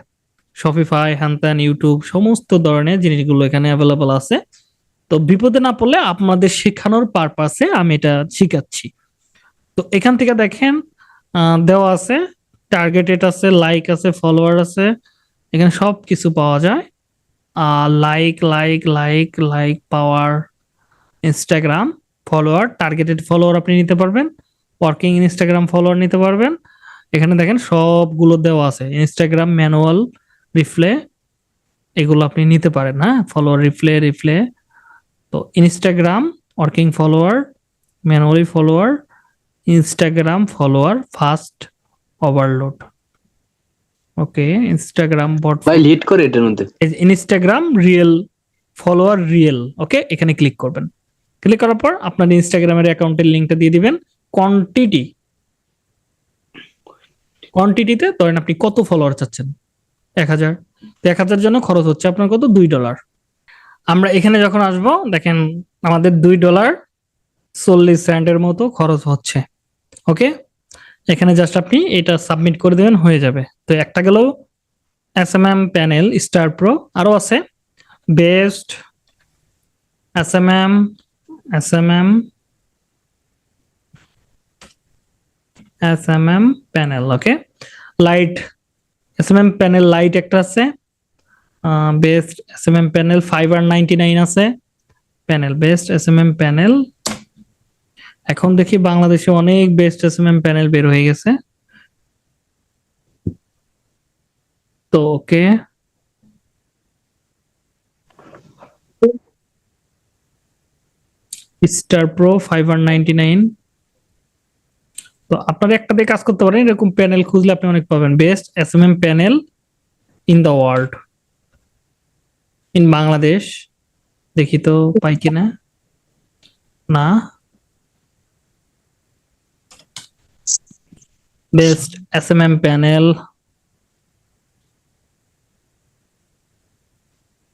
শপিফাই, হ্যানত্যান, ইউটিউব সমস্ত ধরনের জিনিসগুলো এখানে অ্যাভেলেবল আছে। তো বিপদে না পড়লে আপনাদের শেখানোর পারপাসে আমি এটা শিখাচ্ছি। তো এখান থেকে দেখেন দেওয়া আছে, টার্গেটেড আছে, লাইক আছে, ফলোয়ার আছে, এখানে সব কিছু পাওয়া যায়। লাইক লাইক লাইক লাইক পাওয়ার, ইনস্টাগ্রাম ফলোয়ার, টার্গেটেড ফলোয়ার আপনি নিতে পারবেন, ওয়ার্কিং ইনস্টাগ্রাম ফলোয়ার নিতে পারবেন। এখানে দেখেন সবগুলো দেওয়া আছে, ইনস্টাগ্রাম ম্যানুয়াল রিপ্লে এগুলো আপনি নিতে পারেন। হ্যাঁ, ফলোয়ার রিপ্লে। তো Instagram working follower, manually follower, Instagram follower fast overload. Okay, Instagram bot ভাই লিড করে এটার মধ্যে। Instagram real follower real. Okay, এখানে ক্লিক করবেন। ক্লিক করার পর আপনার ইনস্টাগ্রামের অ্যাকাউন্টের লিঙ্কটা দিয়ে দিবেন। কোয়ান্টিটিতে ধরেন আপনি কত ফলোয়ার চাচ্ছেন, 1000। তো 1000 জন্য খরচ হচ্ছে আপনার কত, $2। আমরা এখানে যখন আসব দেখেন আমাদের $2.40 মতো খরচ হচ্ছে। ওকে, এখানে জাস্ট আপনি এটা সাবমিট করে দেবেন, হয়ে যাবে। তো একটা গেল এসএমএম প্যানেল স্টার প্রো, আরো আছে বেস্ট এসএমএম প্যানেল। ওকে, লাইট এসএমএম প্যানেল লাইট একটা আছে, বেস্ট এসএমএম প্যানেল $5.99 আছে প্যানেল, বেস্ট এসএমএম প্যানেল। এখন দেখি বাংলাদেশে অনেক বেস্ট এসএমএম প্যানেল বের হয়ে গেছে। তো ওকে, স্টার প্রো $5.99। তো আপনারা একটা দিয়ে কাজ করতে পারেন, এরকম প্যানেল খুঁজলে আপনি অনেক পাবেন। Best SMM panel in the world, in Bangladesh, দেখি তো পাই কিনা। না, best SMM panel,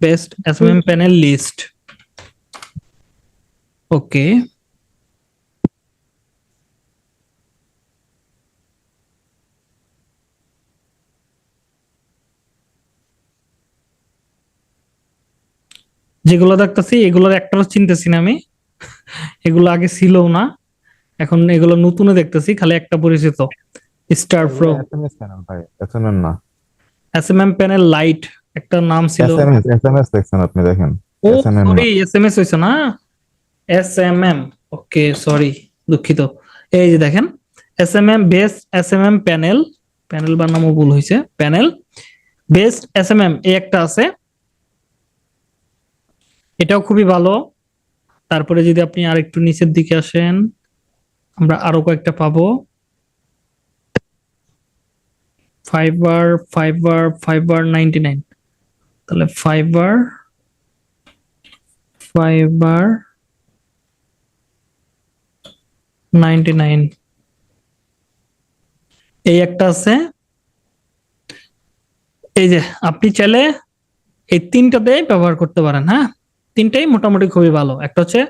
best SMM panel list. Okay, যেগুলো দেখতেছি এগুলোর একটাও চিনতেছি না আমি, এগুলো আগে ছিল না, এখন এগুলো নতুনে দেখতেছি, খালি একটা পরিচিত স্টার প্রো এসএমএস প্যানেল ভাই, এসএমএম না, এসএমএম প্যানেল লাইট একটা নাম ছিল। এসএমএস দেখছেন আপনি, দেখেন ও এসএমএম না। সরি, এসএমএস হইছে না, এসএমএম। ওকে সরি, দুঃখিত। এই যে দেখেন SMM best SMM panel, panel বানামও ভুল হয়েছে, প্যানেল বেস্ট এসএমএম এই একটা আছে, এটাও খুবই ভালো। তারপরে যদি আপনি আরেকটু নিচের দিকে আসেন আমরা আরো কয়েকটা পাবো। $5.99, তাহলে $5.99 এই একটা আছে। এই যে আপনি চাইলে এই তিনটাতে ব্যবহার করতে পারেন। হ্যাঁ, তিনটাই মোটামুটি খুবই ভালো। একটা হচ্ছে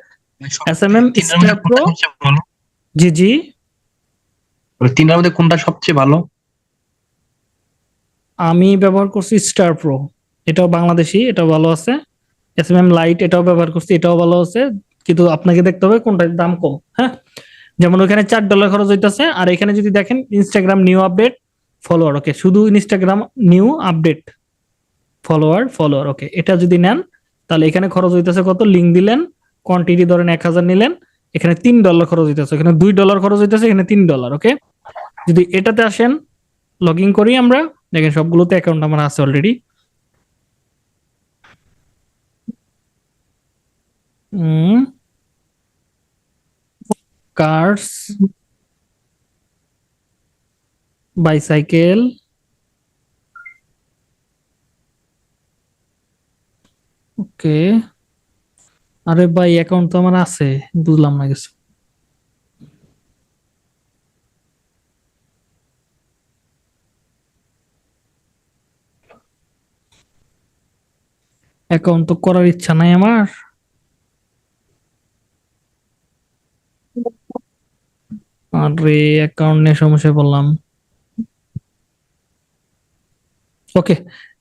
এসএমএম স্টার প্রো। জি জি, তিনটার মধ্যে কোনটা সবচেয়ে ভালো? আমি ব্যবহার করছি স্টার প্রো, এটাও বাংলাদেশি, এটাও ভালো আছে। এসএমএম লাইট এটাও ব্যবহার করছি, এটাও ভালো আছে, কিন্তু আপনাকে দেখতে হবে কোনটার দাম কম। হ্যাঁ, যেমন ওখানে $4 খরচ হইতেছে, আর এখানে যদি দেখেন ইনস্টাগ্রাম নিউ আপডেট ফলোয়ার, ওকে শুধু ইনস্টাগ্রাম নিউ আপডেট ফলোয়ার ওকে, এটা যদি নেন তাহলে এখানে খরচ হইতেছে কত, লিঙ্ক দিলেন, কোয়ান্টিটি ধরেন 1000 নিলেন, এখানে $3 খরচ হইতেছে, এখানে $2 খরচ হইতেছে, এখানে $3। ওকে, যদি এটাতে আসেন, লগ ইন করি আমরা, দেখেন সবগুলোতে অ্যাকাউন্ট আমার আছে অলরেডি। কার্স, বাইসাইকেল, ওকে। আরে ভাই অ্যাকাউন্ট তো আমার আছে, বুঝলাম না কিছু। অ্যাকাউন্ট তো করার ইচ্ছা নাই আমার। আরে অ্যাকাউন্ট নিয়ে সমস্যায় পড়লাম। ওকে,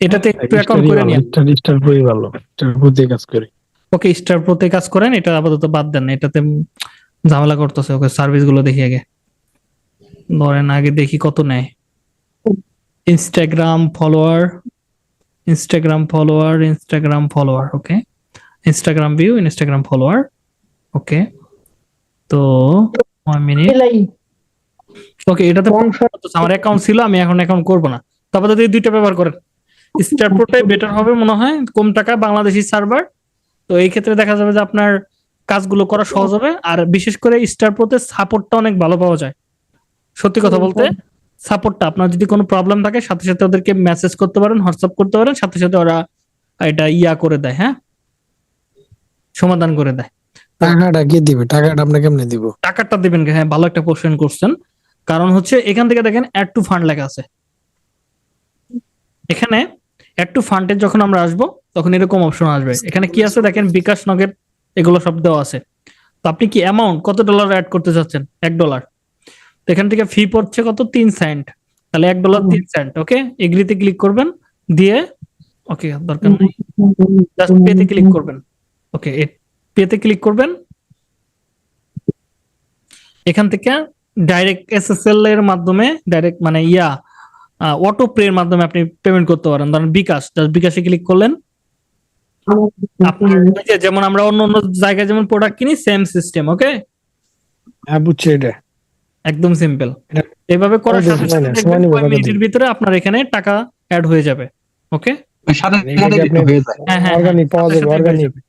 এটাতে একটু অ্যাকাউন্ট করে নিন। স্টার প্রোই ভালো, স্টার প্রোতে কাজ করে। ওকে, স্টার প্রোতে কাজ করেন, এটা আপাতত বাদ দেন, এটাতে ঝামেলা করতেছে। ওকে, সার্ভিস গুলো দেখি আগে, ধরেন আগে দেখি কত নেয়। Instagram follower, Instagram follower, Instagram follower. Okay, Instagram view, Instagram follower. Okay, তো 1 মিনিট। ওকে, এটাতে আমার অ্যাকাউন্ট ছিল, আমি এখন অ্যাকাউন্ট করব না। তারপরে যদি দুইটা ব্যবহার করেন, স্টার প্রোটাই বেটার হবে মনে হয়, কম টাকা, বাংলাদেশি সার্ভার। তো এই ক্ষেত্রে দেখা যাবে যে আপনার কাজগুলো করা সহজ হবে, আর বিশেষ করে স্টার প্রোতে সাপোর্টটা অনেক ভালো পাওয়া যায়। সত্যি কথা বলতে, সাপোর্টটা আপনার যদি কোনো প্রবলেম থাকে সাথে সাথে ওদেরকে মেসেজ করতে পারেন, হোয়াটসঅ্যাপ করতে পারেন, সাথে সাথে ওরা এটা করে দেয়, হ্যাঁ, সমাধান করে দেয়। টাকাটা কে দিবে? টাকাটা আপনি কেমনে দিব? টাকাটা দিবেন, হ্যাঁ ভালো একটা কোশ্চেন করছেন। কারণ হচ্ছে এখান থেকে দেখেন অ্যাড টু ফান্ড লেখা আছে। এখানে অ্যাড টু ফান্ডে যখন আমরা আসবো তখন এরকম অপশন আসবে। এখানে কি আছে দেখেন, বিকাশ, নগদ, এগুলো সব দেওয়া আছে। তো আপনি কি অ্যামাউন্ট কত ডলার অ্যাড করতে চাচ্ছেন? $1। তো এখান থেকে ফি পড়ছে কত? 3 সেন্ট। তাহলে $1 3 সেন্ট। ওকে, এগ্রিতে ক্লিক করবেন, দিয়ে ওকে দরকার নেই, জাস্ট পেতে ক্লিক করবেন। ওকে, পেতে ক্লিক করবেন। এখান থেকে ডাইরেক্ট এসএসএল এর মাধ্যমে, ডাইরেক্ট মানে অটো পে এর মাধ্যমে আপনি পেমেন্ট করতে পারেন। ধরেন বিকাশ, জাস্ট বিকাশে ক্লিক করলেন। আপনার ওই যে যেমন আমরা অন্য অন্য জায়গায় যেমন প্রোডাক্ট কিনি, সেম সিস্টেম। ওকে, হ্যাঁ বুঝছি এটা। একদম সিম্পল। এইভাবে করার সাথে সাথে দেখবেন 5 মিনিটের ভিতরে আপনার এখানে টাকা অ্যাড হয়ে যাবে। ওকে, সাথে এটা কি আপনি হয়ে যায়। হ্যাঁ, অর্গানিক পাওয়া সাথে যাবে? সাথে হয়ে অর্গানিক যাবে।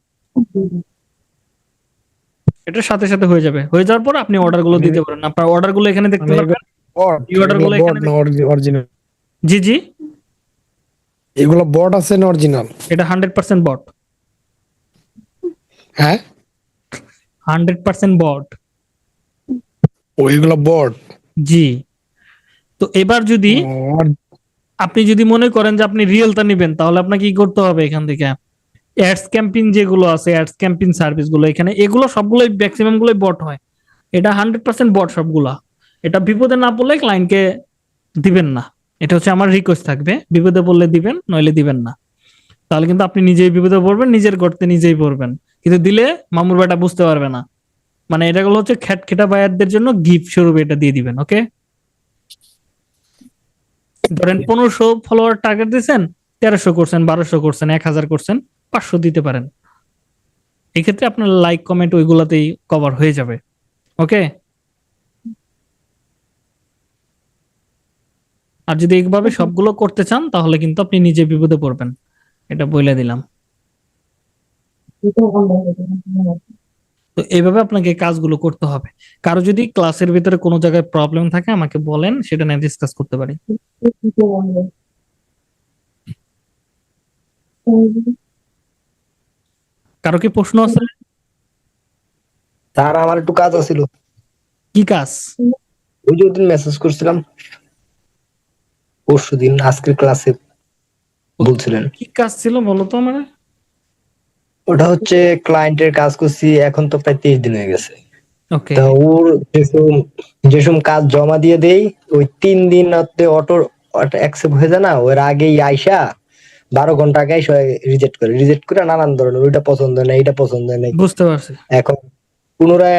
এটা সাথে সাথে হয়ে যাবে। হয়ে যাওয়ার পর আপনি অর্ডার গুলো দিতে পারেন। আপনার অর্ডার গুলো এখানে দেখতে পারবেন। বট, এই অর্ডার গুলো বট এখানে না অরিজিনাল? জি জি, এগুলো বট আছে না অরিজিনাল? এটা 100% বট, হ্যাঁ 100% বট। ওইগুলো বট? জি, তো এবার যদি আপনি যদি মনে করেন যে আপনি রিয়েলটা নেবেন, তাহলে আপনাকে কি করতে হবে? এখান থেকে অ্যাডস ক্যাম্পেইন যেগুলো আছে, অ্যাডস ক্যাম্পেইন সার্ভিস গুলো, এখানে এগুলো সবগুলোই ম্যাক্সিমাম গুলোই বট হয়। এটা 100% বট সবগুলা। এটা বিপদে না পড়লে ক্লায়েন্টকে দিবেন না, এটা হচ্ছে আমার রিকোয়েস্ট থাকবে। বিপদে পড়লে দিবেন, নইলে দিবেন না। তাহলে কিন্তু আপনি নিজেই বিপদে পড়বেন, নিজের গর্তে নিজেই পড়বেন। কিন্তু দিলে মামুর বেটা বুঝতে পারবে না। মানে এটাগুলো হচ্ছে খ্যাটখেটা বায়ারদের জন্য গিফট স্বরূপে এটা দিয়ে দিবেন। ওকে, ধরেন 1500 ফলোয়ার টার্গেট দিয়েছেন, 1300 করছেন, 1200 করছেন, 1000 করছেন, 500 দিতে পারেন। এই ক্ষেত্রে আপনার লাইক কমেন্ট ওইগুলাতেই কভার হয়ে যাবে। ওকে, আর যদি এইভাবে সবগুলো করতে চান তাহলে কিন্তু আপনি নিজে বিপদে পড়বেন, এটা বলে দিলাম। তো এইভাবে আপনাকে কাজগুলো করতে হবে। কারো যদি ক্লাসের ভিতরে কোনো জায়গায় প্রবলেম থাকে আমাকে বলেন, সেটা নিয়ে ডিসকাস করতে পারি। কারো কি প্রশ্ন আছে? স্যার আমার একটু কাজ আছিল। কি কাজ? ওই যে ওদিন মেসেজ করছিলাম, পরশুদিন আজকের ক্লাসে বলছিলেন। কি কাজ ছিল বলো তো আমার। ওটা হচ্ছে ক্লায়েন্টের কাজ করছি, এখন তো প্রায় 23 দিন হয়ে গেছে। ওকে, তা ওর যেসব কাজ জমা দিয়ে দেই, ওই 3 দিন অটো অ্যাকসেপ্ট হয়ে যায় না, ওর আগেই আইসা 12 ঘন্টা আগে রিজেক্ট করে নানান ধরনের, ওইটা পছন্দ নেই, এটা পছন্দ নেই। বুঝতে পারছি। এখন পুনরায়